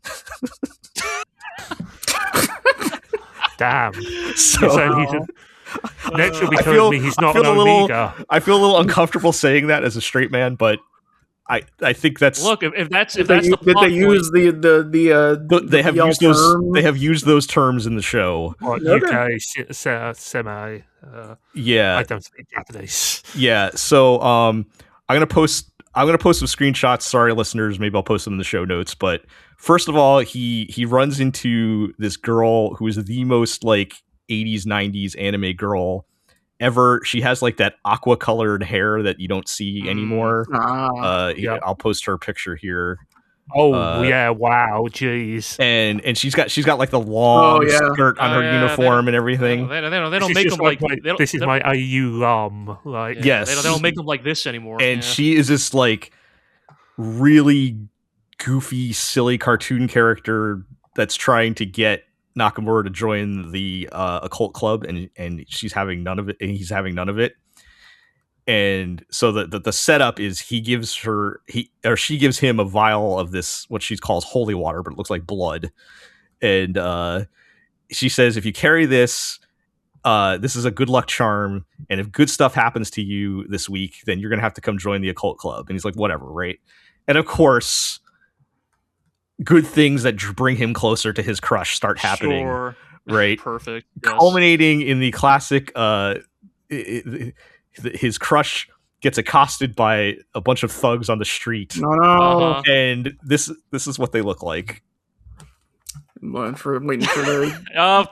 Damn. So he's next will be telling me he's not an Omega. I feel a little uncomfortable saying that as a straight man, but I think that's if that's did they use they have used those they have used those terms in the show. UK semi. Yeah, I don't speak Japanese. Yeah, so I'm gonna post some screenshots. Sorry, listeners, maybe I'll post them in the show notes. But first of all, he runs into this girl who is the most 80s 90s anime girl ever. She has that aqua colored hair that you don't see anymore. I'll post her picture here. Oh yeah, wow, jeez. And she's got the long skirt on her uniform and everything. They don't make them this is my AU lam. Yes, they don't make them like this anymore. And she is this really goofy, silly cartoon character that's trying to get Nakamura to join the occult club, and she's having none of it, and he's having none of it. And so the setup is she gives him a vial of this, what she calls holy water, but it looks like blood. And she says, if you carry this, this is a good luck charm, and if good stuff happens to you this week, then you're gonna have to come join the occult club. And he's like, whatever, right? And of course, good things that bring him closer to his crush start happening. Sure. Right? Perfect. Yes. Culminating in the classic his crush gets accosted by a bunch of thugs on the street. No. And this is what they look like. Waiting for the yo.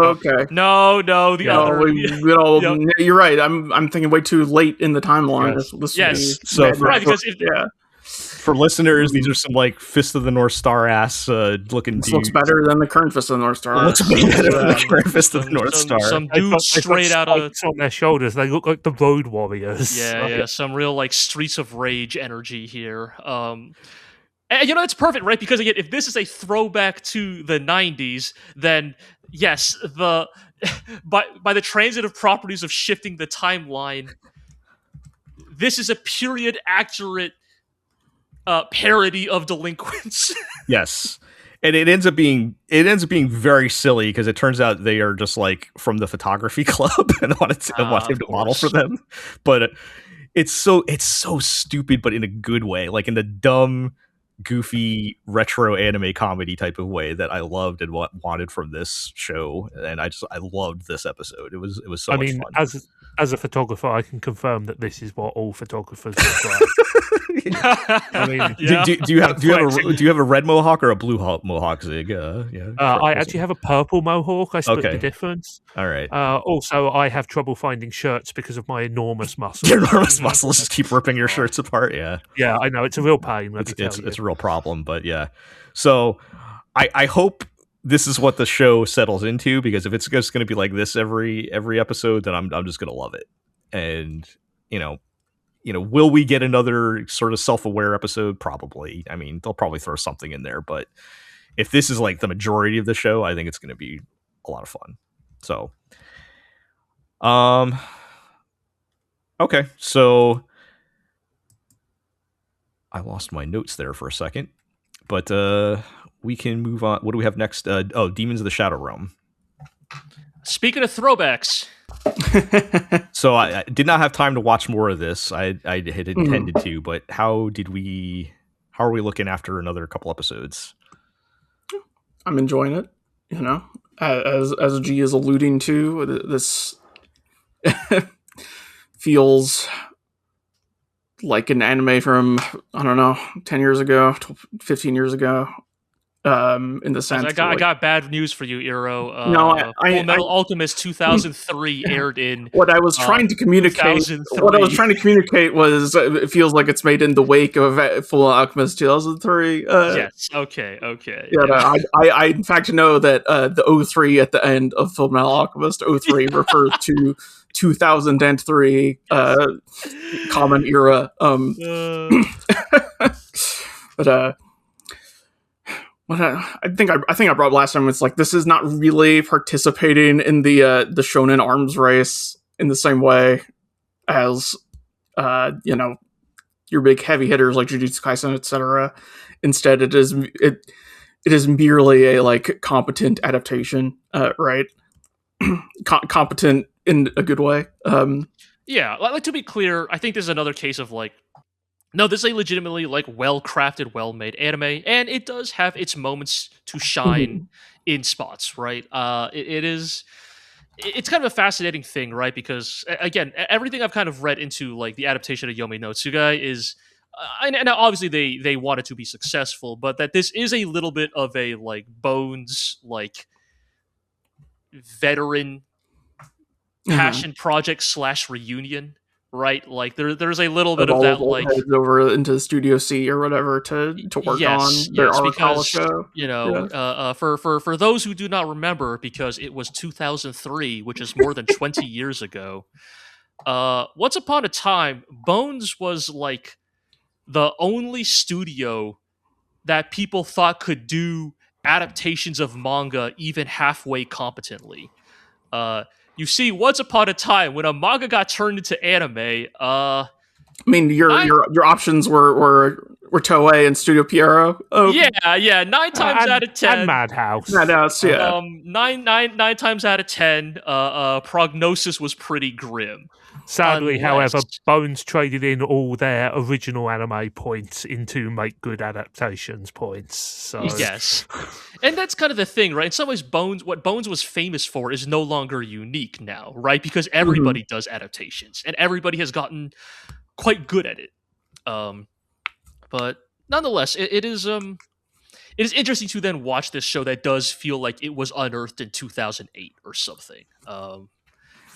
Okay. No, the other. You're right. I'm thinking way too late in the timeline. Yes. So for listeners, these are some Fist of the North Star ass looking dudes. Looks better than the current Fist of the North Star. Looks better than the current Fist of the North Star. Some dudes straight out of on their shoulders. They look like the Road Warriors. Yeah. Some real Streets of Rage energy here. And it's perfect, right? Because again, if this is a throwback to the 90s, then yes, the by the transitive properties of shifting the timeline, this is a period accurate parody of delinquents. Yes. And it ends up being very silly because it turns out they are just like from the photography club and want him to model for them. But it's so stupid, but in a good way, like in the dumb, goofy retro anime comedy type of way that I loved and wanted from this show. And I loved this episode. It was so much fun. As a photographer, I can confirm that this is what all photographers look like. I mean, do you have a red mohawk or a blue mohawk, Zigg? I actually have a purple mohawk. I split the difference. All right. Also, I have trouble finding shirts because of my enormous muscles. Your enormous muscles just keep ripping your shirts apart. Yeah. Yeah, I know, it's a real pain. It's a real problem, but yeah. So I hope this is what the show settles into, because if it's just going to be like this every episode, then I'm just going to love it. And will we get another sort of self-aware episode? Probably. I mean, they'll probably throw something in there, but if this is like the majority of the show, I think it's going to be a lot of fun. So, okay. So I lost my notes there for a second, but we can move on. What do we have next? Demons of the Shadow Realm. Speaking of throwbacks. So I did not have time to watch more of this. I had intended to, but how are we looking after another couple episodes? I'm enjoying it. As G is alluding to, this feels like an anime from, I don't know, 10 years ago, 15 years ago. In the sense, I got bad news for you, Iro. Full Metal Alchemist 2003 aired in. What I was trying to communicate. What I was trying to communicate was it feels like it's made in the wake of Full Metal Alchemist 2003. Yes. Okay. Yeah. I in fact know that the 03 at the end of Full Metal Alchemist 03 refers to 2003 common era. But what I think I brought last time, it's like this is not really participating in the shonen arms race in the same way as your big heavy hitters like Jujutsu Kaisen, etc. Instead, it is merely a like competent adaptation, right? Competent in a good way. Yeah, like to be clear, I think this is another case of like, no, this is a legitimately like well-crafted, well-made anime, and it does have its moments to shine in spots, right? It's kind of a fascinating thing, right? Because again, everything I've kind of read into like the adaptation of Yomi no Tsugai is, and obviously they want it to be successful, but that this is a little bit of a like Bones like veteran passion project / reunion. Right, like there's a little bit of that, like over into Studio C or whatever to work on their Arakawa show. For those who do not remember, because it was 2003, which is more than 20 years ago. Once upon a time, Bones was like the only studio that people thought could do adaptations of manga even halfway competently. You see, once upon a time, when a manga got turned into anime, I mean, your options were Toei and Studio Pierrot. Oh. Yeah. 9 times out of 10, and Madhouse. Yeah. 9 times out of 10, Prognosis was pretty grim. Sadly, however, Bones traded in all their original anime points into make good adaptations points. So yes, and that's kind of the thing, right? In some ways, what Bones was famous for is no longer unique now, right? Because everybody does adaptations, and everybody has gotten quite good at it. But nonetheless, it is interesting to then watch this show that does feel like it was unearthed in 2008 or something.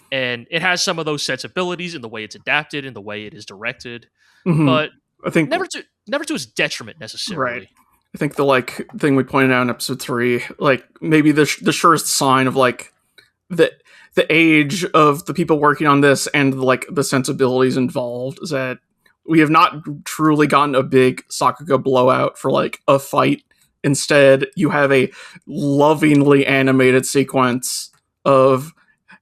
And it has some of those sensibilities in the way it's adapted, in the way it is directed, but I think never to its detriment necessarily. Right. I think the like thing we pointed out in episode 3, like maybe the surest sign of like the age of the people working on this and like the sensibilities involved is that we have not truly gotten a big Sakuga blowout for like a fight Instead, you have a lovingly animated sequence of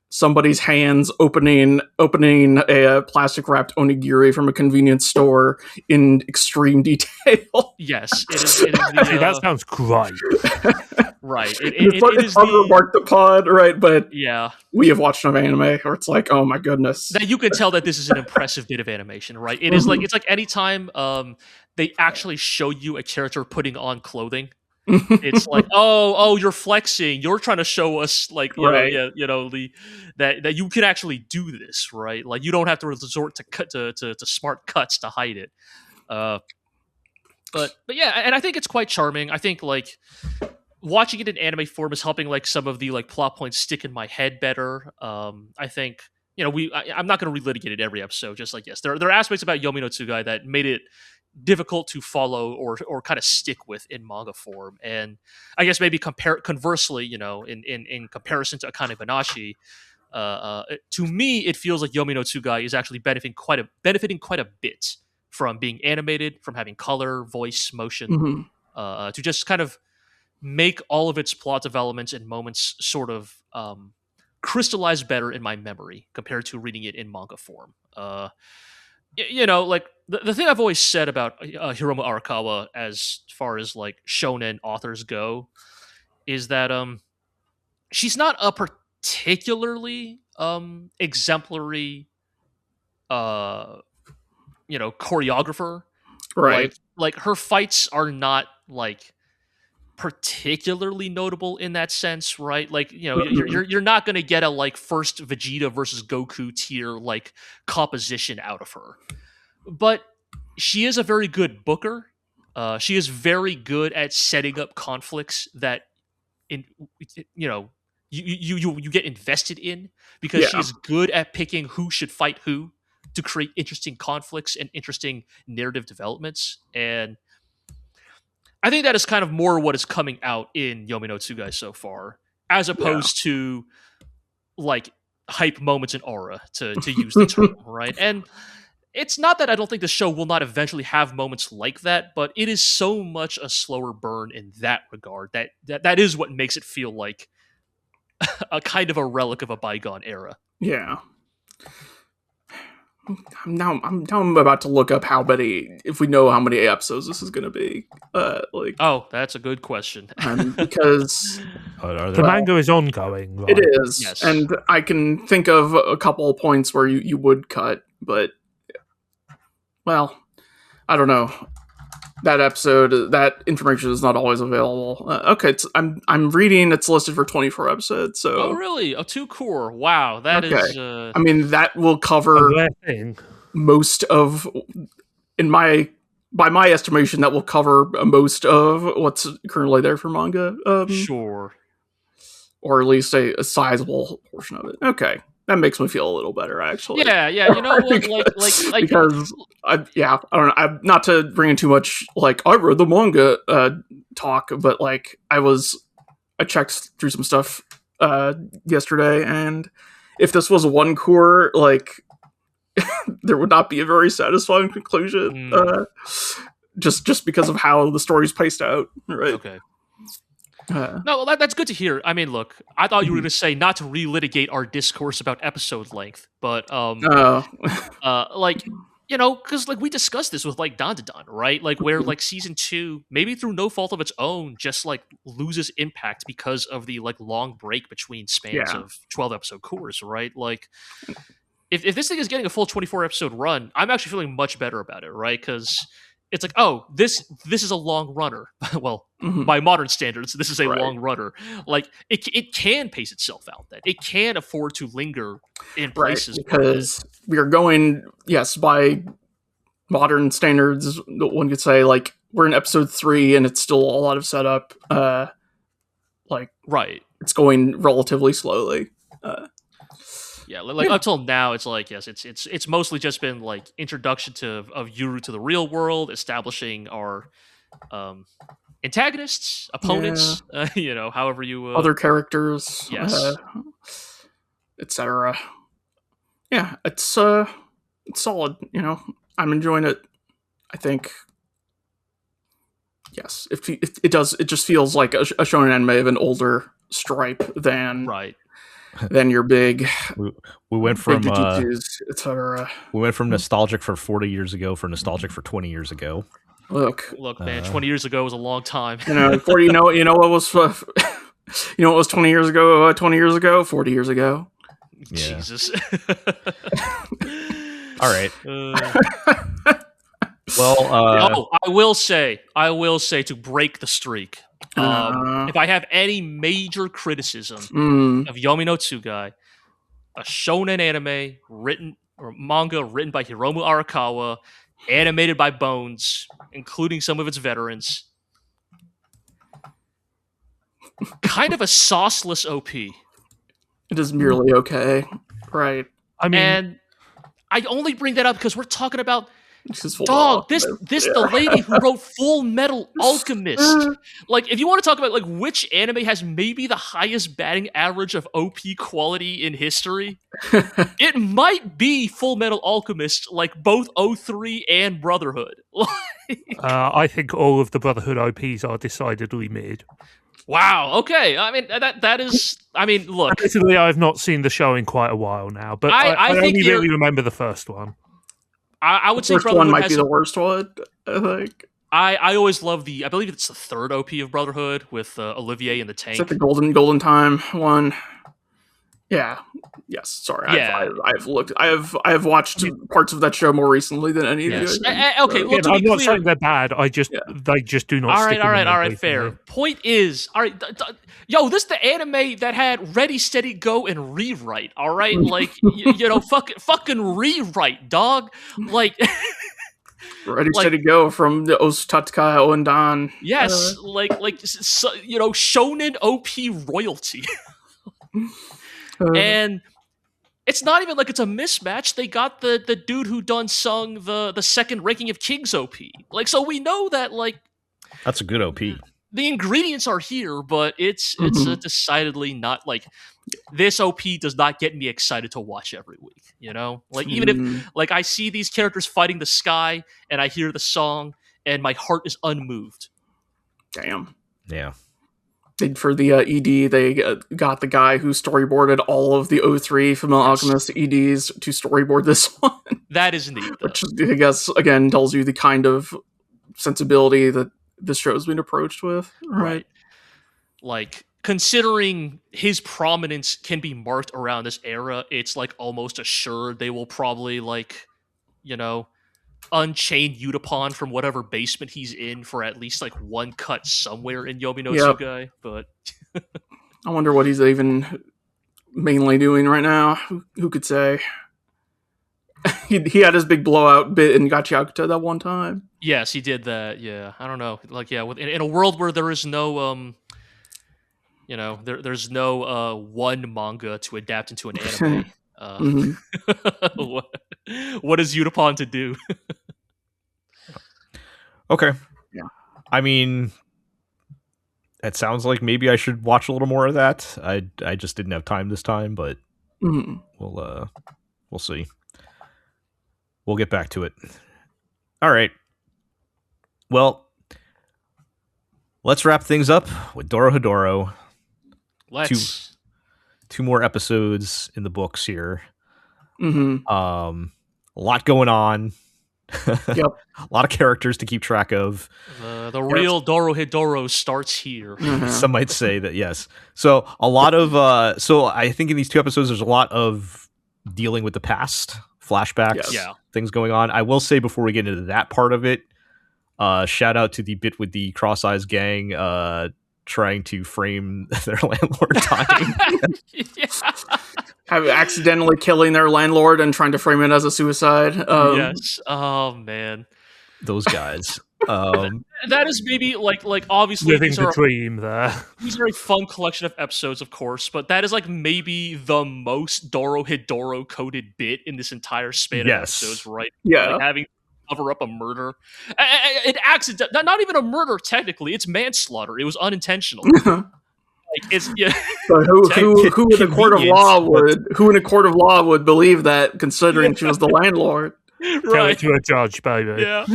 somebody's hands opening a plastic wrapped onigiri from a convenience store in extreme detail. Yes, it is. It is the, See, that sounds great. right. It's unremarked upon, right? But yeah, we have watched an anime where it's like, oh my goodness. that you can tell that this is an impressive bit of animation, right? It is like, it's like anytime they actually show you a character putting on clothing. It's like, oh, you're flexing. You're trying to show us, like, that you can actually do this, right? Like, you don't have to resort to smart cuts to hide it. But yeah, and I think it's quite charming. I think, like, watching it in anime form is helping, like, some of the, like, plot points stick in my head better. I think, I'm not going to relitigate it every episode. Just like, yes, there are aspects about Yomi no Tsugai that made it difficult to follow or kind of stick with in manga form. And I guess maybe conversely, in comparison to Akane Banashi, to me, it feels like Yomi no Tsugai is actually benefiting quite a bit from being animated, from having color, voice, motion, to just kind of make all of its plot developments and moments sort of crystallize better in my memory compared to reading it in manga form. Like the thing I've always said about Hiromu Arakawa as far as, like, shonen authors go is that she's not a particularly exemplary choreographer. Right. Like her fights are not, like, particularly notable in that sense, right? Like, you're not going to get a, like, first Vegeta versus Goku tier, like, composition out of her. But she is a very good booker. She is very good at setting up conflicts that you get invested in, because she is good at picking who should fight who to create interesting conflicts and interesting narrative developments. And I think that is kind of more what is coming out in Yomi no Tsugai so far, as opposed to, like, hype moments in aura, to use the term, right? And it's not that I don't think the show will not eventually have moments like that, but it is so much a slower burn in that regard that is what makes it feel like a kind of a relic of a bygone era. Yeah. I'm about to look up if we know how many episodes this is going to be. Oh, that's a good question. Because the manga is ongoing, right? It is, yes. And I can think of a couple of points where you would cut, but, well, I don't know. That information is not always available. Okay, I'm reading. It's listed for 24 episodes. So, oh really? Oh, two core. Wow, that is. I mean, that will cover most of, by my estimation, that will cover most of what's currently there for manga. Sure. Or at least a sizable portion of it. Okay. That makes me feel a little better, actually. Yeah. You know what? Because I don't know. Not to bring in too much, like, I read the manga talk, but, like, I checked through some stuff yesterday, and if this was one core, like, there would not be a very satisfying conclusion. Just because of how the story's paced out, right? Okay. No, well, that's good to hear. I mean, look, I thought you were going to say not to relitigate our discourse about episode length, but because, like, we discussed this with, like, Dandadan, right? Like, where, like, season 2, maybe through no fault of its own, just, like, loses impact because of the, like, long break between spans of 12 episode cores, right? Like, if this thing is getting a full 24 episode run, I'm actually feeling much better about it, right? Because it's like, oh, this is a long runner. Well, by modern standards, this is a long runner. Like, it can pace itself out. That it can afford to linger in places, because we are going, by modern standards, one could say, like, we're in episode 3 and it's still a lot of setup. It's going relatively slowly. Up till now, it's like, yes, it's mostly just been, like, introduction of Yuru to the real world, establishing our antagonists, opponents, however you other characters, yes, etc. Yeah, it's solid. I'm enjoying it. I think. Yes, if it does, it just feels like a shonen anime of an older stripe than your big. We went from etc. We went from nostalgic for 40 years ago for nostalgic for 20 years ago. Look, man, 20 years ago was a long time. 40. You know what was. You know what was 20 years ago? 20 years ago? 40 years ago? Yeah. Jesus. All right. Well, I will say to break the streak, if I have any major criticism of Yomi no Tsugai, a shonen anime manga written by Hiromu Arakawa, animated by Bones, including some of its veterans, kind of a sauceless OP. It is merely okay, right? I mean, and I only bring that up because we're talking about this the lady who wrote Full Metal Alchemist. Like, if you want to talk about like which anime has maybe the highest batting average of OP quality in history, it might be Full Metal Alchemist, like both 03 and Brotherhood. I think all of the Brotherhood OPs are decidedly mid. Wow. Okay. I mean that is. I mean, look. Basically, I've not seen the show in quite a while now, but I only really remember the first one. I would say the first one might be the worst one. I think. I always love I believe it's the third OP of Brotherhood with Olivier in the tank. Is that the Golden Time one? Yeah. Yes. Sorry. Yeah. I've looked. I have watched parts of that show more recently than any of you. Okay. Well, I'm not saying they're bad. They just do not. All right. Fair. Point is, all right. Yo, this is the anime that had Ready, Steady, Go and Rewrite. All right, like fucking Rewrite, dog. Like. Ready, Steady, Go from the Ostatka Ondan. Yes, shonen OP royalty. And it's not even like it's a mismatch. They got the dude who sung the second ranking of King's OP. Like, so we know that, like, that's a good OP. The ingredients are here, but it's decidedly not like this OP does not get me excited to watch every week. You know, like even if like I see these characters fighting the sky and I hear the song and my heart is unmoved. Damn. Yeah. For the ED, they got the guy who storyboarded all of the 03 Fullmetal Alchemist EDs to storyboard this one. That is neat. Which I guess, again, tells you the kind of sensibility that this show has been approached with. Right. Like, considering his prominence can be marked around this era, it's like almost assured they will probably, like, unchain Yutapon from whatever basement he's in for at least like one cut somewhere in Yomi no Tsugai. But I wonder what he's even mainly doing right now. Who could say? he had his big blowout bit in Gachiakuta that one time. Yes, he did that. Yeah, I don't know. Like, yeah, in a world where there is no there's no one manga to adapt into an anime. What is Yutapon to do? Okay. Yeah. I mean, it sounds like maybe I should watch a little more of that. I just didn't have time this time, but we'll see. We'll get back to it. All right. Well, let's wrap things up with Dorohedoro. Let's. Two more episodes in the books here. A lot going on. Yep. A lot of characters to keep track of. The real Dorohedoro starts here. Some might say that, yes. So a lot of so I think in these two episodes there's a lot of dealing with the past, flashbacks, things going on. I will say before we get into that part of it, shout out to the bit with the Cross Eyes gang trying to frame their landlord dying. Have accidentally killing their landlord and trying to frame it as a suicide. Yes. Oh man, those guys. That is maybe like obviously living the dream there. These are a fun collection of episodes, of course, but that is like maybe the most Dorohedoro coded bit in this entire span of episodes, right? Yeah, like having to cover up a murder, an accident, not even a murder technically. It's manslaughter. It was unintentional. It's But who in a court of law would believe that, considering she was the landlord? Tell it to a judge, baby. Yeah.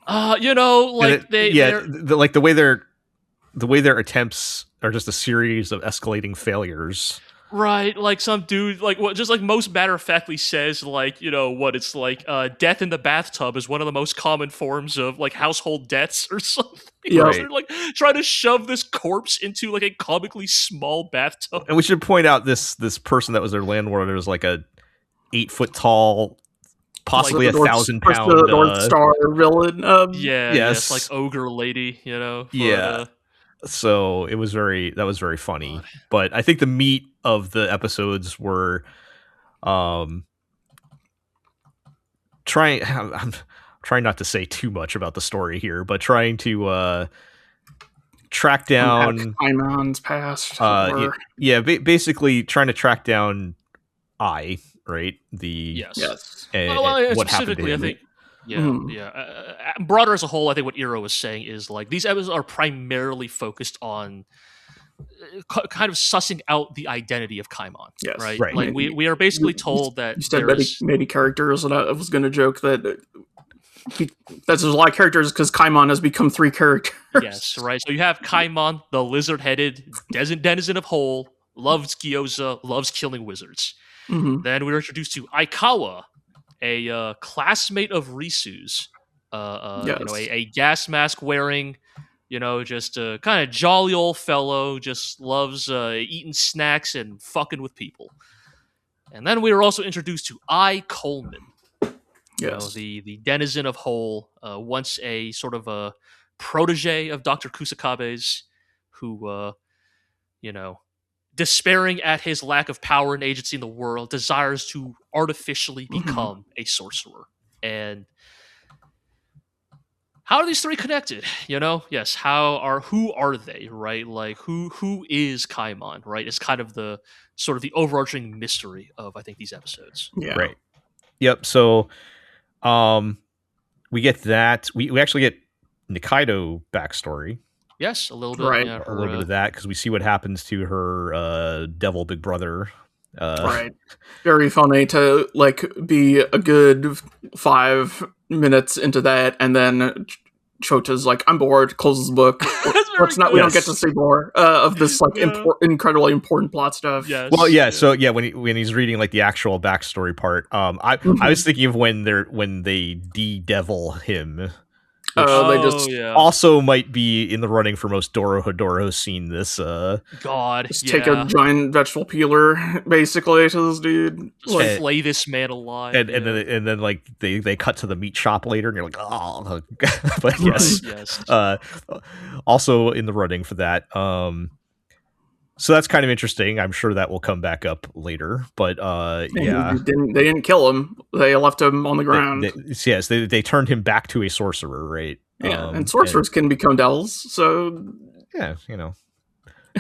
You know, like like the way their attempts are just a series of escalating failures. Right, like some dude, like what, just like most matter-of-factly says, like, you know, what it's like, death in the bathtub is one of the most common forms of like household deaths or something. Yeah, right. They're like trying to shove this corpse into like a comically small bathtub. And we should point out this person that was their landlord. It was like a 8 foot tall, possibly Like a 1,000-pound North Star villain. Yes, like ogre lady, you know. So that was very funny. But I think the meat of the episodes were I'm trying not to say too much about the story here, but trying to track down Paimon's past. Basically trying to track down right? Yes. And what happened to him. I think broader as a whole, I think what Iro was saying is like these episodes are primarily focused on kind of sussing out the identity of Kaimon. Yes. Right? Right. Like we are basically told that you said many characters, and I was going to joke that there's a lot of characters because Kaimon has become 3 characters. Yes, right. So you have Kaimon, the lizard-headed denizen of Hole, loves gyoza, loves killing wizards. Mm-hmm. Then we were introduced to Aikawa, a classmate of Risu's, Yes. you know, a gas mask wearing, you know, just a kind of jolly old fellow, just loves eating snacks and fucking with people. And then we were also introduced to I Coleman, you know, the denizen of Hole, once a sort of a protege of Dr. Kusakabe's, who, you know, despairing at his lack of power and agency in the world, desires to artificially become a sorcerer. And how are these 3 connected? You know, yes. Who are they? Right, like who is Kaimon? Right, it's kind of the sort of the overarching mystery of I think these episodes. Yeah. Right. Yep. So, we get that. We actually get Nikaido backstory. Yes, a little bit. Right. Yeah, A little bit of that because we see what happens to her devil big brother. Right. Very funny to like be a good 5 minutes into that, and then Chota's like, "I'm bored." Closes the book. We don't get to see more of this like incredibly important plot stuff. Yes. Well, yeah. So yeah, when he's reading like the actual backstory part, I was thinking of when they de-devil him. They just also might be in the running for most Dorohedoro scene. This take a giant vegetable peeler basically to this dude, just flay this man alive, and then like they cut to the meat shop later, and you're like, oh, but yes, also in the running for that. So that's kind of interesting. I'm sure that will come back up later, but they didn't kill him. They left him on the ground. They turned him back to a sorcerer, right? Yeah, and sorcerers can become devils. So yeah, you know,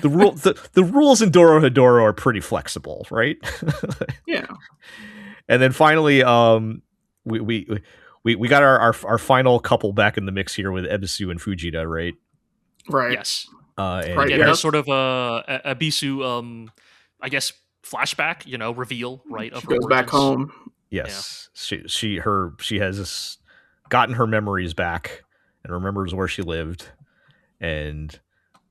the rules in Dorohedoro are pretty flexible, right? Yeah. And then finally, we got our final couple back in the mix here with Ebisu and Fujita, right? Right. Yes. There's sort of a Ebisu, I guess, flashback, you know, reveal, right? She goes back home. Yes, she has gotten her memories back and remembers where she lived, and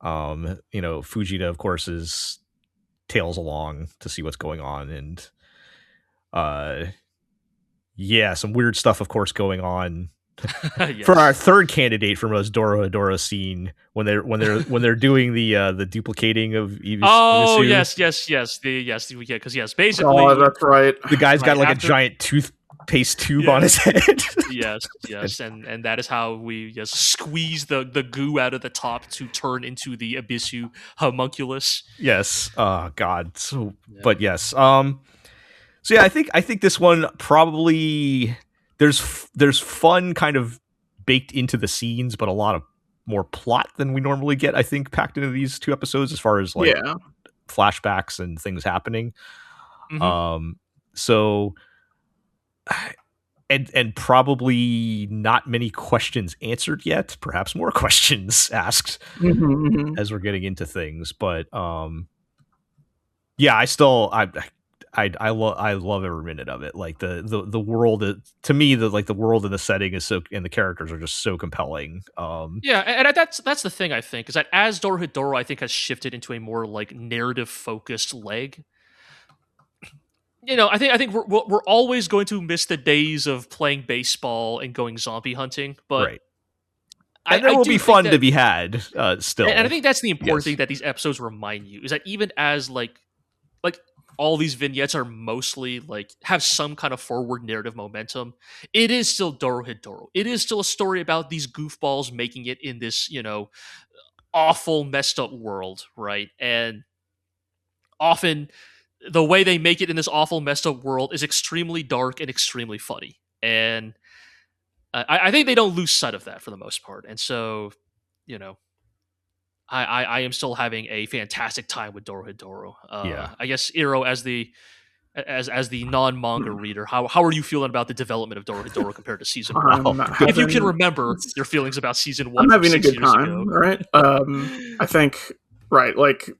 you know, Fujita, of course, is tails along to see what's going on, and some weird stuff, of course, going on. Yes. For our third candidate for most Dorohedoro scene, when they're doing the duplicating of Ebisu. Oh yes, because basically, that's right. The guy's got like a giant toothpaste tube on his head. yes, and that is how we just squeeze the goo out of the top to turn into the Ebisu homunculus. Yes. Oh God. But yes. So yeah, I think this one probably. There's fun kind of baked into the scenes, but a lot of more plot than we normally get, I think, packed into these 2 episodes as far as like flashbacks and things happening. So and probably not many questions answered yet, perhaps more questions asked as we're getting into things. But I I love every minute of it. Like the world, to me, the world and the setting is so, and the characters are just so compelling. Yeah, and that's the thing, I think, is that as Dorohedoro, I think, has shifted into a more like narrative focused leg. I think we're always going to miss the days of playing baseball and going zombie hunting, but right. And there will be fun to be had still. And I think that's the important thing that these episodes remind you, is that even as like all these vignettes are mostly like have some kind of forward narrative momentum, it is still Dorohedoro. It is still a story about these goofballs making it in this, awful, messed up world, right? And often the way they make it in this awful, messed up world is extremely dark and extremely funny. And I think they don't lose sight of that for the most part. And so, I am still having a fantastic time with Dorohedoro. I guess Iro, as the non-manga reader, how are you feeling about the development of Dorohedoro compared to season 1? If you can remember your feelings about season 1, I'm having a good time, right? I think, right, like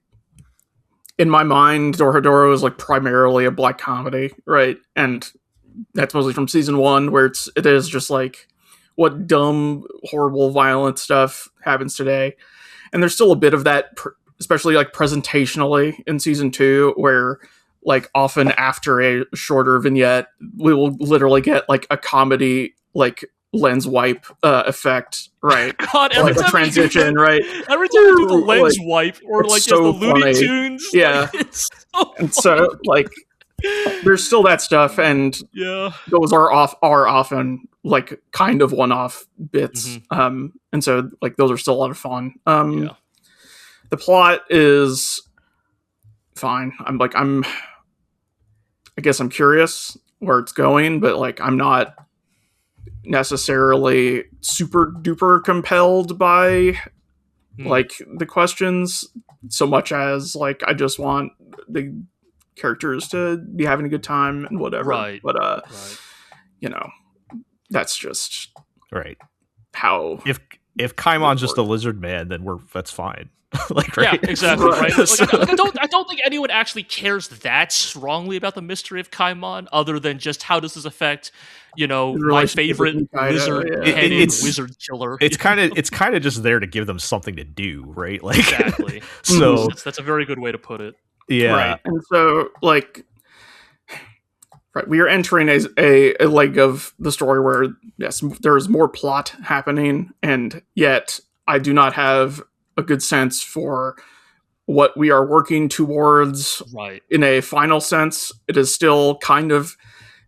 in my mind, Dorohedoro is like primarily a black comedy, right? And that's mostly from season 1, where it is just like what dumb, horrible, violent stuff happens today. And there's still a bit of that, especially like presentationally in season 2, where like often after a shorter vignette, we will literally get like a comedy like lens wipe effect, right? God, like a transition, right? Every time you do the lens wipe or like so the Looney Tunes, yeah. It's so and so like there's still that stuff, and those are often like kind of one-off bits, and so like those are still a lot of fun. The plot is fine. I guess I'm curious where it's going, but like I'm not necessarily super duper compelled by like the questions so much as like I just want the characters to be having a good time and whatever. Right. But that's just right. How if Kaimon's just a lizard man, then that's fine. Like, right? Yeah, exactly. Right. Like, I don't think anyone actually cares that strongly about the mystery of Kaimon, other than just how does this affect, my favorite lizard-headed wizard killer. It's kind of just there to give them something to do, right? Like, exactly. So that's a very good way to put it. Yeah. Right. And so, like, right, we are entering a leg of the story where, yes, there's more plot happening, and yet I do not have a good sense for what we are working towards in a final sense. It is still kind of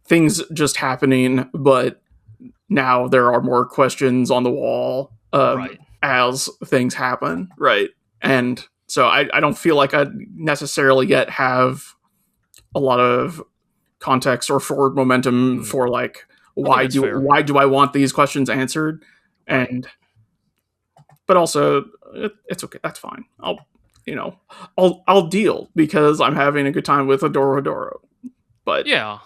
things just happening, but now there are more questions on the wall as things happen, right? And so I don't feel like I necessarily yet have a lot of context or forward momentum for like why do I want these questions answered, but also it's okay, that's fine. I'll deal because I'm having a good time with Dorohedoro. But yeah,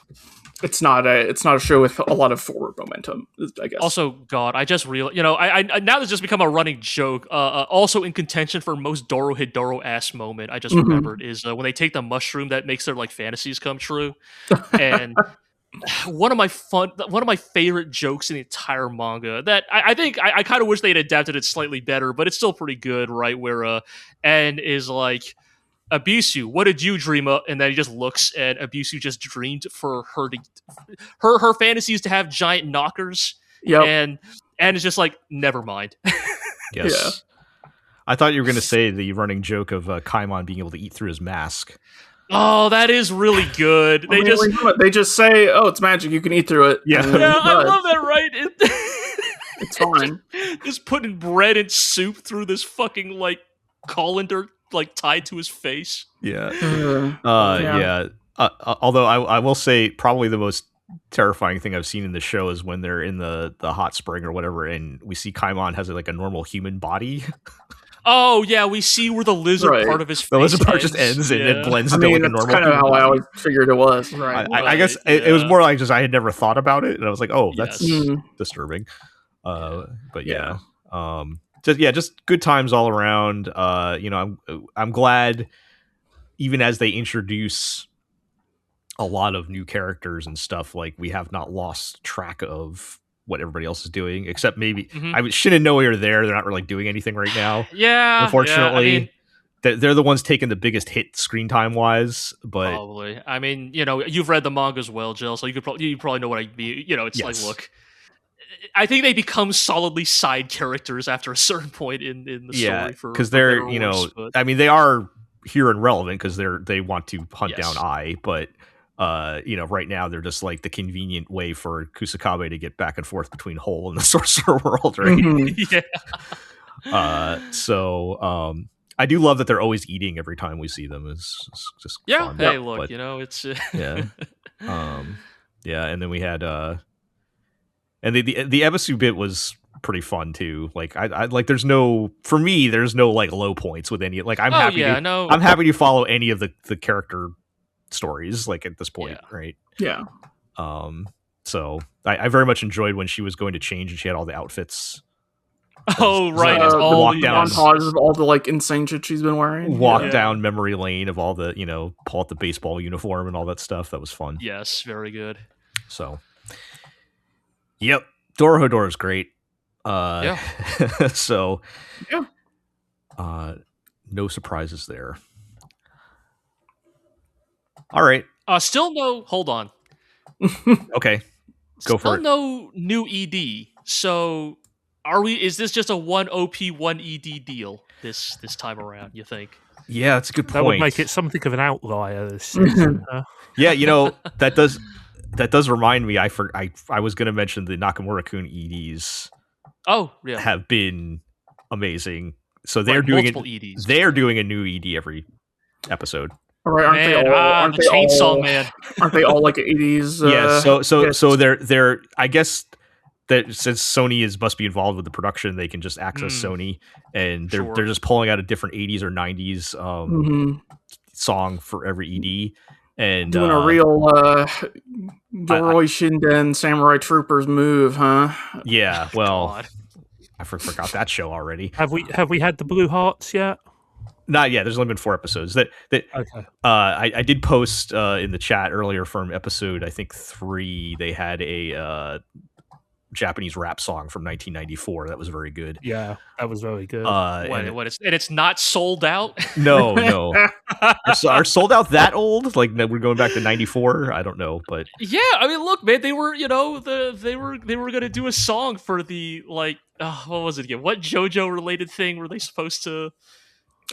it's not a show with a lot of forward momentum, I guess. Also, God, I just realized, I now this just become a running joke. Also in contention for most Dorohedoro ass moment, I just remembered is when they take the mushroom that makes their like fantasies come true, and one of my favorite jokes in the entire manga that I think I kind of wish they'd adapted it slightly better, but it's still pretty good, right? Where N is like, Abisu, what did you dream of? And then he just looks, and Abisu just dreamed for her to her fantasies to have giant knockers. Yep. And it's just like, never mind. Yes. Yeah. I thought you were going to say the running joke of Kaimon being able to eat through his mask. Oh, that is really good. They just say, "Oh, it's magic. You can eat through it." Yeah, I love that. Right? It's fine. Just putting bread and soup through this fucking like colander like tied to his face. Yeah. Although I will say probably the most terrifying thing I've seen in the show is when they're in the hot spring or whatever, and we see Kaimon has like a normal human body. Oh yeah, we see where the lizard part of his face the lizard part just ends and it blends into like a normal. That's kind of how I always figured it was. Right. I guess it was more like just I had never thought about it, and I was like, oh, that's disturbing. But yeah. Just good times all around. I'm glad, even as they introduce a lot of new characters and stuff. Like, we have not lost track of what everybody else is doing, except maybe Shin and Noe are there. They're not really doing anything right now. Yeah, unfortunately. Yeah, I mean, they're the ones taking the biggest hit screen time wise, but probably. I mean, you've read the manga as well, Jill, so you probably know what I mean. It's yes. like, look, I think they become solidly side characters after a certain point in the story. Because they're I mean, they are here and relevant because they want to hunt down Ai, but right now they're just like the convenient way for Kusakabe to get back and forth between Hole and the Sorcerer World, right? So I do love that they're always eating every time we see them. It's just fun. Hey, look, it's yeah, and then we had and the Ebisu bit was pretty fun too. Like I like there's no like low points with any, like I'm happy to follow any of the character stories like at this point, right? Yeah. So I very much enjoyed when she was going to change and she had all the outfits. Oh, right. It's all the montages of all the like insane shit she's been wearing. Walk down memory lane of all the, pull out the baseball uniform and all that stuff. That was fun. Yes, very good. So, yep. Dorohedoro is great. So, no surprises there. All right. Still no. Hold on. Okay. Go for it. Still no new ED. So, is this just a one OP, one ED deal this time around, you think? Yeah, that's a good point. That would make it something of an outlier this season. Yeah, that does remind me. I was going to mention the Nakamura-kun EDs. Oh, yeah. Have been amazing. So they're doing it. EDs. They're doing a new ED every episode. All right, aren't they Chainsaw Man? Aren't they all like 80s? Yeah. So they're I guess that since Sony must be involved with the production, they can just access Sony, and they're just pulling out a different 80s or 90s song for every ED, and doing a real Doroi Shinden Samurai Troopers move, huh? Yeah. Well, I forgot that show already. Have we had the Blue Hearts yet? Not yet. There's only been 4 episodes. Okay. I did post in the chat earlier from episode, I think 3. They had a Japanese rap song from 1994 that was very good. Yeah, that was very good. It's not sold out? No. Are sold out that old? Like we're going back to 94? I don't know, but yeah, I mean, look, man, they were they were going to do a song for the what was it again? What JoJo related thing were they supposed to?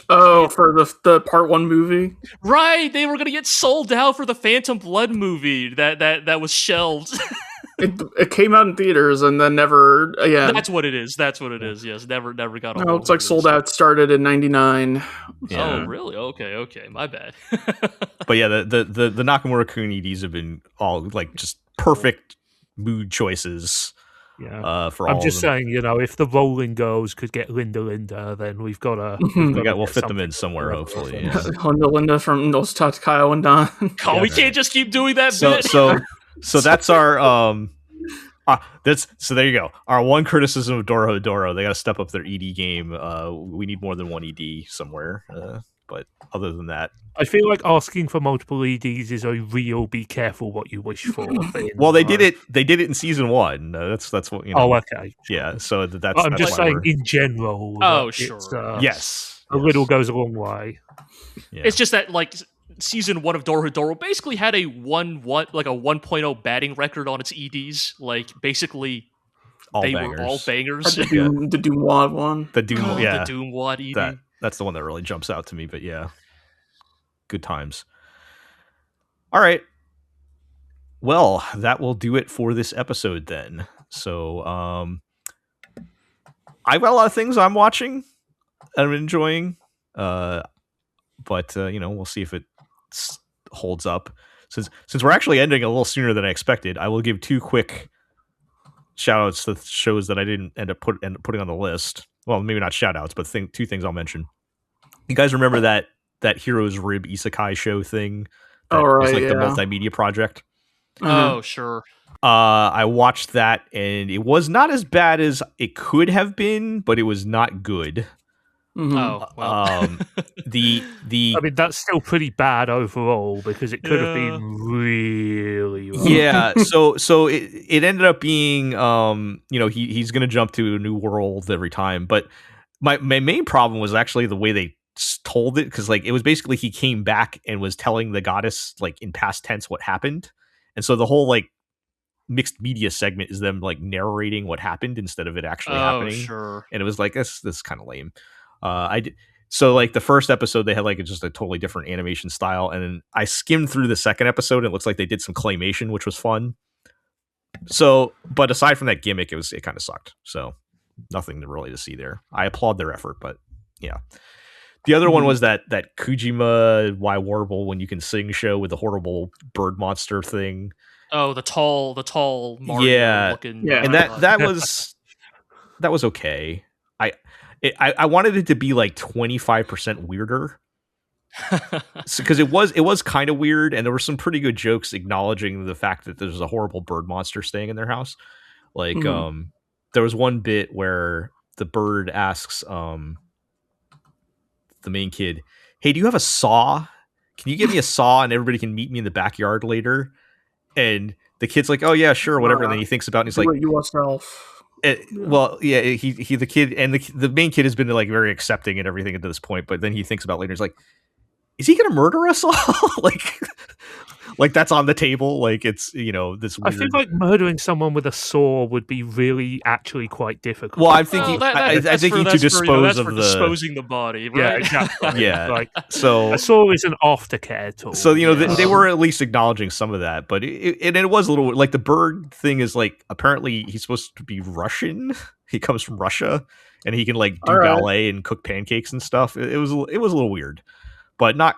Oh, for the Part 1 movie? Right, they were going to get sold out for the Phantom Blood movie that was shelved. It came out in theaters and then never again. That's what it is. Yes, never got. No, it's like sold out. Started in '99. Yeah. Oh, really? Okay. My bad. But yeah, the Nakamura-kun EDs have been all like just perfect mood choices. Yeah. For all I'm just saying, if the Rolling Girls could get Linda, then we'll fit them in somewhere, hopefully. Yeah. Linda from Nos Tatsukayo and Don. We can't just keep doing that bit. So that's our so there you go. Our one criticism of Dorohedoro, they got to step up their ED game. We need more than one ED somewhere. But other than that, I feel like asking for multiple EDs is a real be careful what you wish for thing. Well, they did it. They did it in season 1. That's what you know. Oh, okay. Yeah. So that's. But I'm just saying in general. Oh, sure. Yes. A little goes a long way. Yeah. It's just that like season 1 of Dorohedoro basically had a 1.0 batting record on its EDs. Like basically, they were all bangers. The Doom Wad one. The Doom Wad ED. That's the one that really jumps out to me. But yeah, good times. All right. Well, that will do it for this episode then. So, I've got a lot of things I'm watching and I'm enjoying. But we'll see if it holds up. Since we're actually ending a little sooner than I expected, I will give 2 quick shout-outs to shows that I didn't end up putting on the list. Well, maybe not shout-outs, but 2 things I'll mention. You guys remember that Hero's Rib Isekai show thing? That was like the multimedia project? Oh, sure. I watched that, and it was not as bad as it could have been, but it was not good. Mhm. Oh, well. The I mean, that's still pretty bad overall because it could have been really rough. yeah, so it ended up being he's gonna jump to a new world every time, but my main problem was actually the way they told it, because like it was basically he came back and was telling the goddess like in past tense what happened, and so the whole like mixed media segment is them like narrating what happened instead of it actually happening. Sure. And it was like this is kind of lame. So like the first episode they had like just a totally different animation style, and then I skimmed through the second episode and it looks like they did some claymation, which was fun. So, but aside from that gimmick, it kind of sucked. So nothing really to see there. I applaud their effort, but yeah. The other one was that Kujima Why Warble When You Can Sing show with the horrible bird monster thing. Oh, the tall Mario looking. Yeah. And that was okay. I wanted it to be like 25% weirder. Because it was kind of weird, and there were some pretty good jokes acknowledging the fact that there's a horrible bird monster staying in their house. Like there was one bit where the bird asks the main kid, "Hey, do you have a saw? Can you give me a saw and everybody can meet me in the backyard later?" And the kid's like, "Oh yeah, sure, whatever." And then he thinks about it, and he's like, yourself. Well, yeah, he the kid, and the main kid has been like very accepting and everything to this point, but then he thinks about it later, he's like, is he gonna murder us all? like that's on the table. Like it's this weird... I feel like murdering someone with a saw would be really actually quite difficult. Well, I'm thinking I think to dispose of disposing the body, right? Yeah, exactly. Yeah, like so a saw is an aftercare tool. So they were at least acknowledging some of that, but it was a little like the bird thing is like apparently he's supposed to be Russian. He comes from Russia and he can like do ballet and cook pancakes and stuff. It was a little weird, but not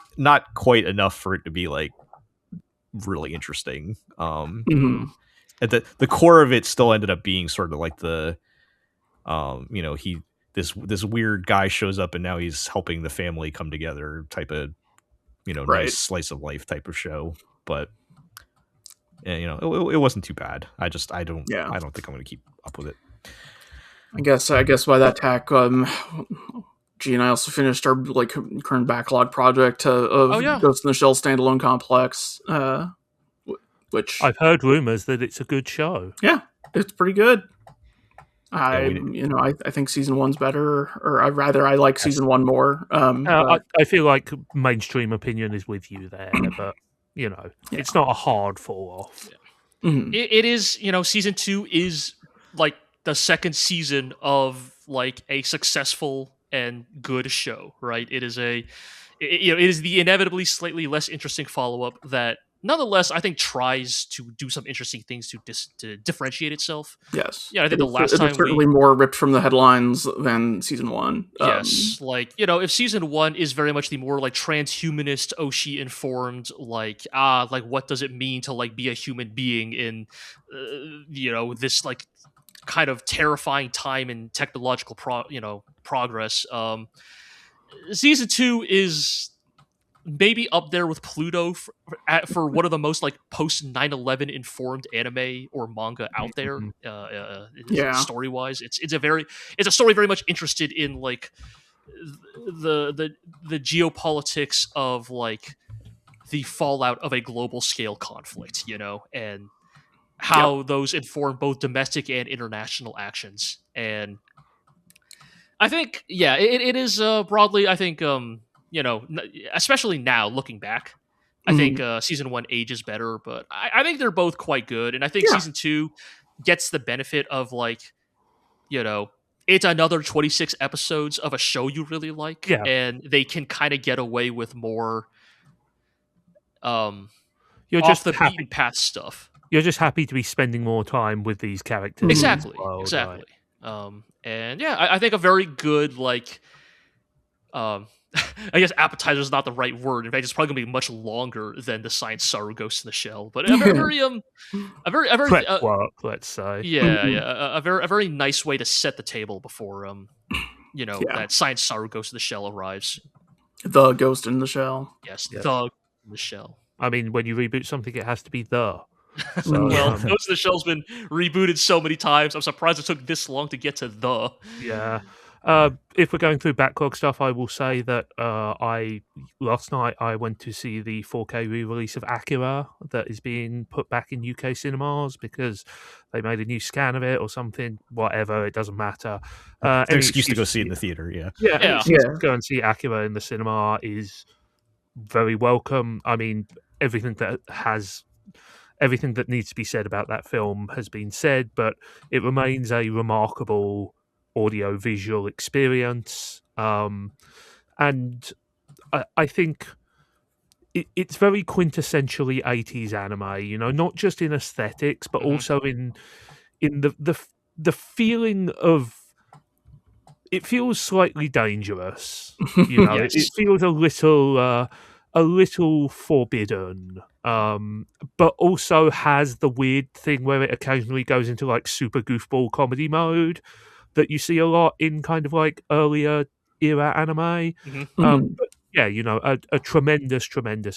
quite enough for it to be like really interesting. At the core of it still ended up being sort of like the this weird guy shows up and now he's helping the family come together type of nice slice of life type of show. But it wasn't too bad. I don't think I'm going to keep up with it. I guess by that tack, Gee and I also finished our like current backlog project of Ghost in the Shell Standalone Complex, which I've heard rumors that it's a good show. Yeah, it's pretty good. I think season one's better, or I like season one more. I feel like mainstream opinion is with you there, but it's not a hard fall off. Yeah. Mm-hmm. It is, season 2 is like the second season of like a successful and good show, right? It is it is the inevitably slightly less interesting follow-up that nonetheless I think tries to do some interesting things to differentiate itself. Yes. Yeah, I think the last time certainly more ripped from the headlines than season 1. Yes, if season 1 is very much the more like transhumanist, Oshi informed, like what does it mean to like be a human being in this like kind of terrifying time in technological progress. Season 2 is maybe up there with Pluto for one of the most like post 9/11 informed anime or manga out there. Story wise, it's a story very much interested in like the geopolitics of like the fallout of a global scale conflict, and how those inform both domestic and international actions. And I think, it is broadly, I think, especially now looking back, I think season 1 ages better, but I think they're both quite good. And I think season 2 gets the benefit of like, it's another 26 episodes of a show you really like. Yeah. And they can kind of get away with more you're off just the beaten path stuff. You're just happy to be spending more time with these characters. Exactly. Right? And I think a very good like I guess appetizer is not the right word. In fact, it's probably going to be much longer than the Science Saru Ghost in the Shell. But a very prep work, let's say. A very nice way to set the table before that Science Saru Ghost in the Shell arrives. The Ghost in the Shell. Yes, the Ghost in the Shell. I mean, when you reboot something, it has to be the. So, Ghost in the Shell's been rebooted so many times. I'm surprised it took this long to get to the. Yeah. If we're going through backlog stuff, I will say that last night I went to see the 4K re-release of Akira that is being put back in UK cinemas because they made a new scan of it or something. Whatever, it doesn't matter. An excuse to go see it in the theater. Any excuse to go and see Akira in the cinema is very welcome. I mean, everything that needs to be said about that film has been said, but it remains a remarkable audio-visual experience. And I think it's very quintessentially 80s anime, not just in aesthetics, but also in the feeling of... It feels slightly dangerous, Yes. it feels a little forbidden, but also has the weird thing where it occasionally goes into like super goofball comedy mode that you see a lot in kind of like earlier era anime. But yeah, a tremendous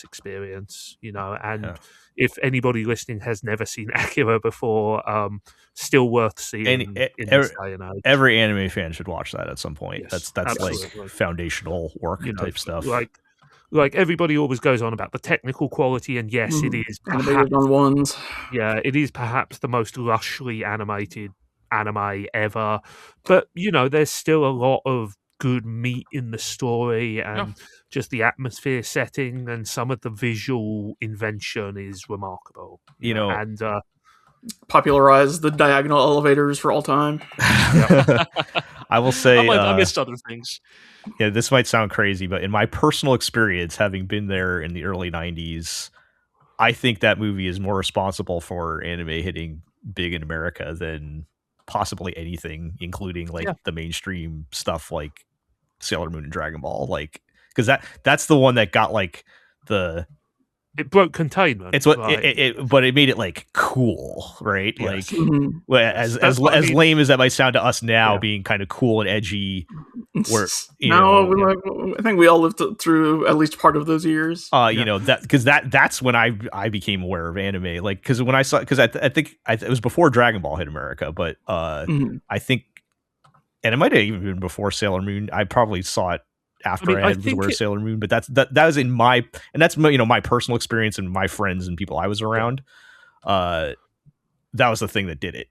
experience, and if anybody listening has never seen Akira before, still worth seeing in this day and age. Every anime fan should watch that at some point. Yes, that's like foundational work type stuff. Like everybody always goes on about the technical quality, and yes, it is animated on ones. Yeah, it is perhaps the most lushly animated anime ever, but there's still a lot of good meat in the story, and just the atmosphere setting and some of the visual invention is remarkable. And popularized the diagonal elevators for all time. I will say, amidst other things. Yeah, this might sound crazy, but in my personal experience, having been there in the early 90s, I think that movie is more responsible for anime hitting big in America than possibly anything, including the mainstream stuff like Sailor Moon and Dragon Ball. Because that's the one that got it broke containment. It's what but it made it cool, right? Yes. As lame as that might sound to us now, being kind of cool and edgy. Where I think we all lived through at least part of those years. That's when I became aware of anime. Because when I saw, because I think it was before Dragon Ball hit America, but I think, and it might have even been before Sailor Moon. I probably saw it after I was aware of Sailor Moon, but that was in that's my personal experience and my friends and people I was around. That was the thing that did it.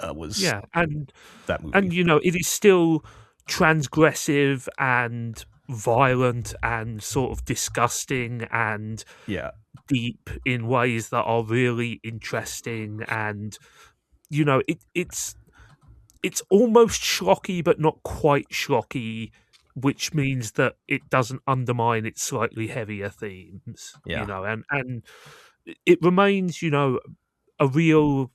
And that movie, and it is still transgressive and violent and sort of disgusting and deep in ways that are really interesting, and it's almost schlocky but not quite schlocky, which means that it doesn't undermine its slightly heavier themes. And it remains a real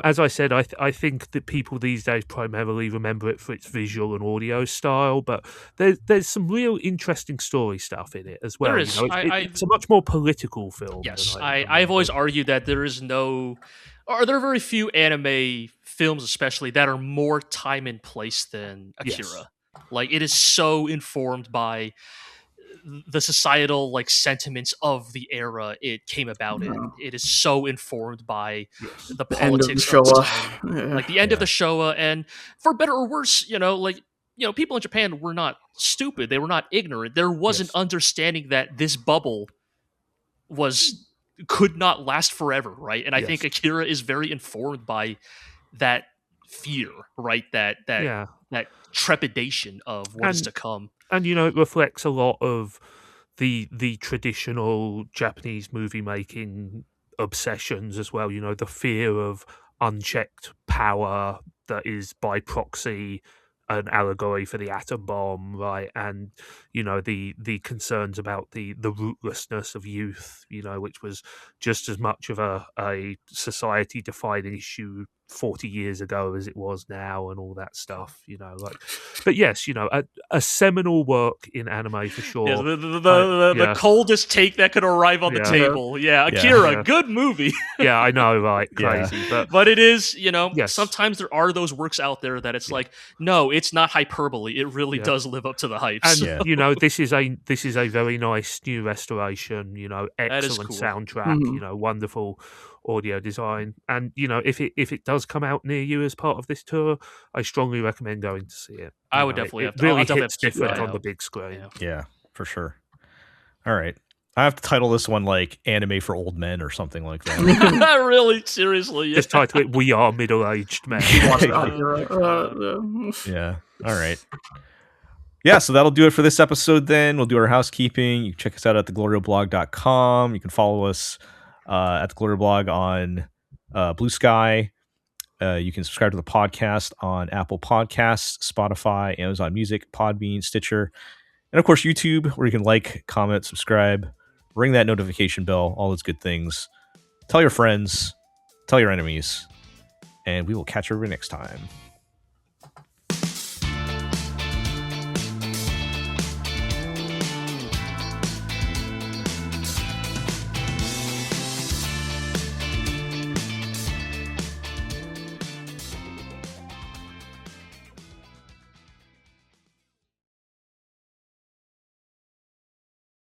as I said, I think that people these days primarily remember it for its visual and audio style, but there's some real interesting story stuff in it as well. There is. It's a much more political film. Yes, I've always argued that there are very few anime films, especially, that are more time and place than Akira. Yes. It is so informed by the societal sentiments of the era it came about in. It is so informed by the politics of the time. The end of the Showa, and for better or worse, people in Japan were not stupid. They were not ignorant. There was an understanding that this bubble could not last forever, right? And I think Akira is very informed by that fear, right? That trepidation of what is to come. And it reflects a lot of the traditional Japanese movie making obsessions as well. The fear of unchecked power that is by proxy an allegory for the atom bomb, right? And the concerns about the rootlessness of youth, which was just as much of a society defining issue 40 years ago as it was now, and all that stuff, but yes, a seminal work in anime for sure. The coldest take that could arrive on the table. Akira, good movie. I know, right? Crazy. But it is, sometimes there are those works out there that it's no, it's not hyperbole. It really does live up to the hypes. And this is a very nice new restoration, excellent cool. soundtrack, wonderful audio design. And if it does come out near you as part of this tour, I strongly recommend going to see it. I would definitely it really I'll definitely hits have to keep an different eye on the out. big screen. Yeah. Yeah, for sure. All right. I have to title this one like Anime for Old Men or something like that. Really? Seriously? Yeah. Just title it "We Are Middle-Aged Men." Yeah. All right. Yeah, so that'll do it for this episode then. We'll do our housekeeping. You can check us out at theglorioblog.com. You can follow us at the Glorio Blog on Blue Sky. You can subscribe to the podcast on Apple Podcasts, Spotify, Amazon Music, Podbean, Stitcher, and of course YouTube, where you can like, comment, subscribe, ring that notification bell, all those good things. Tell your friends, tell your enemies, and we will catch you next time.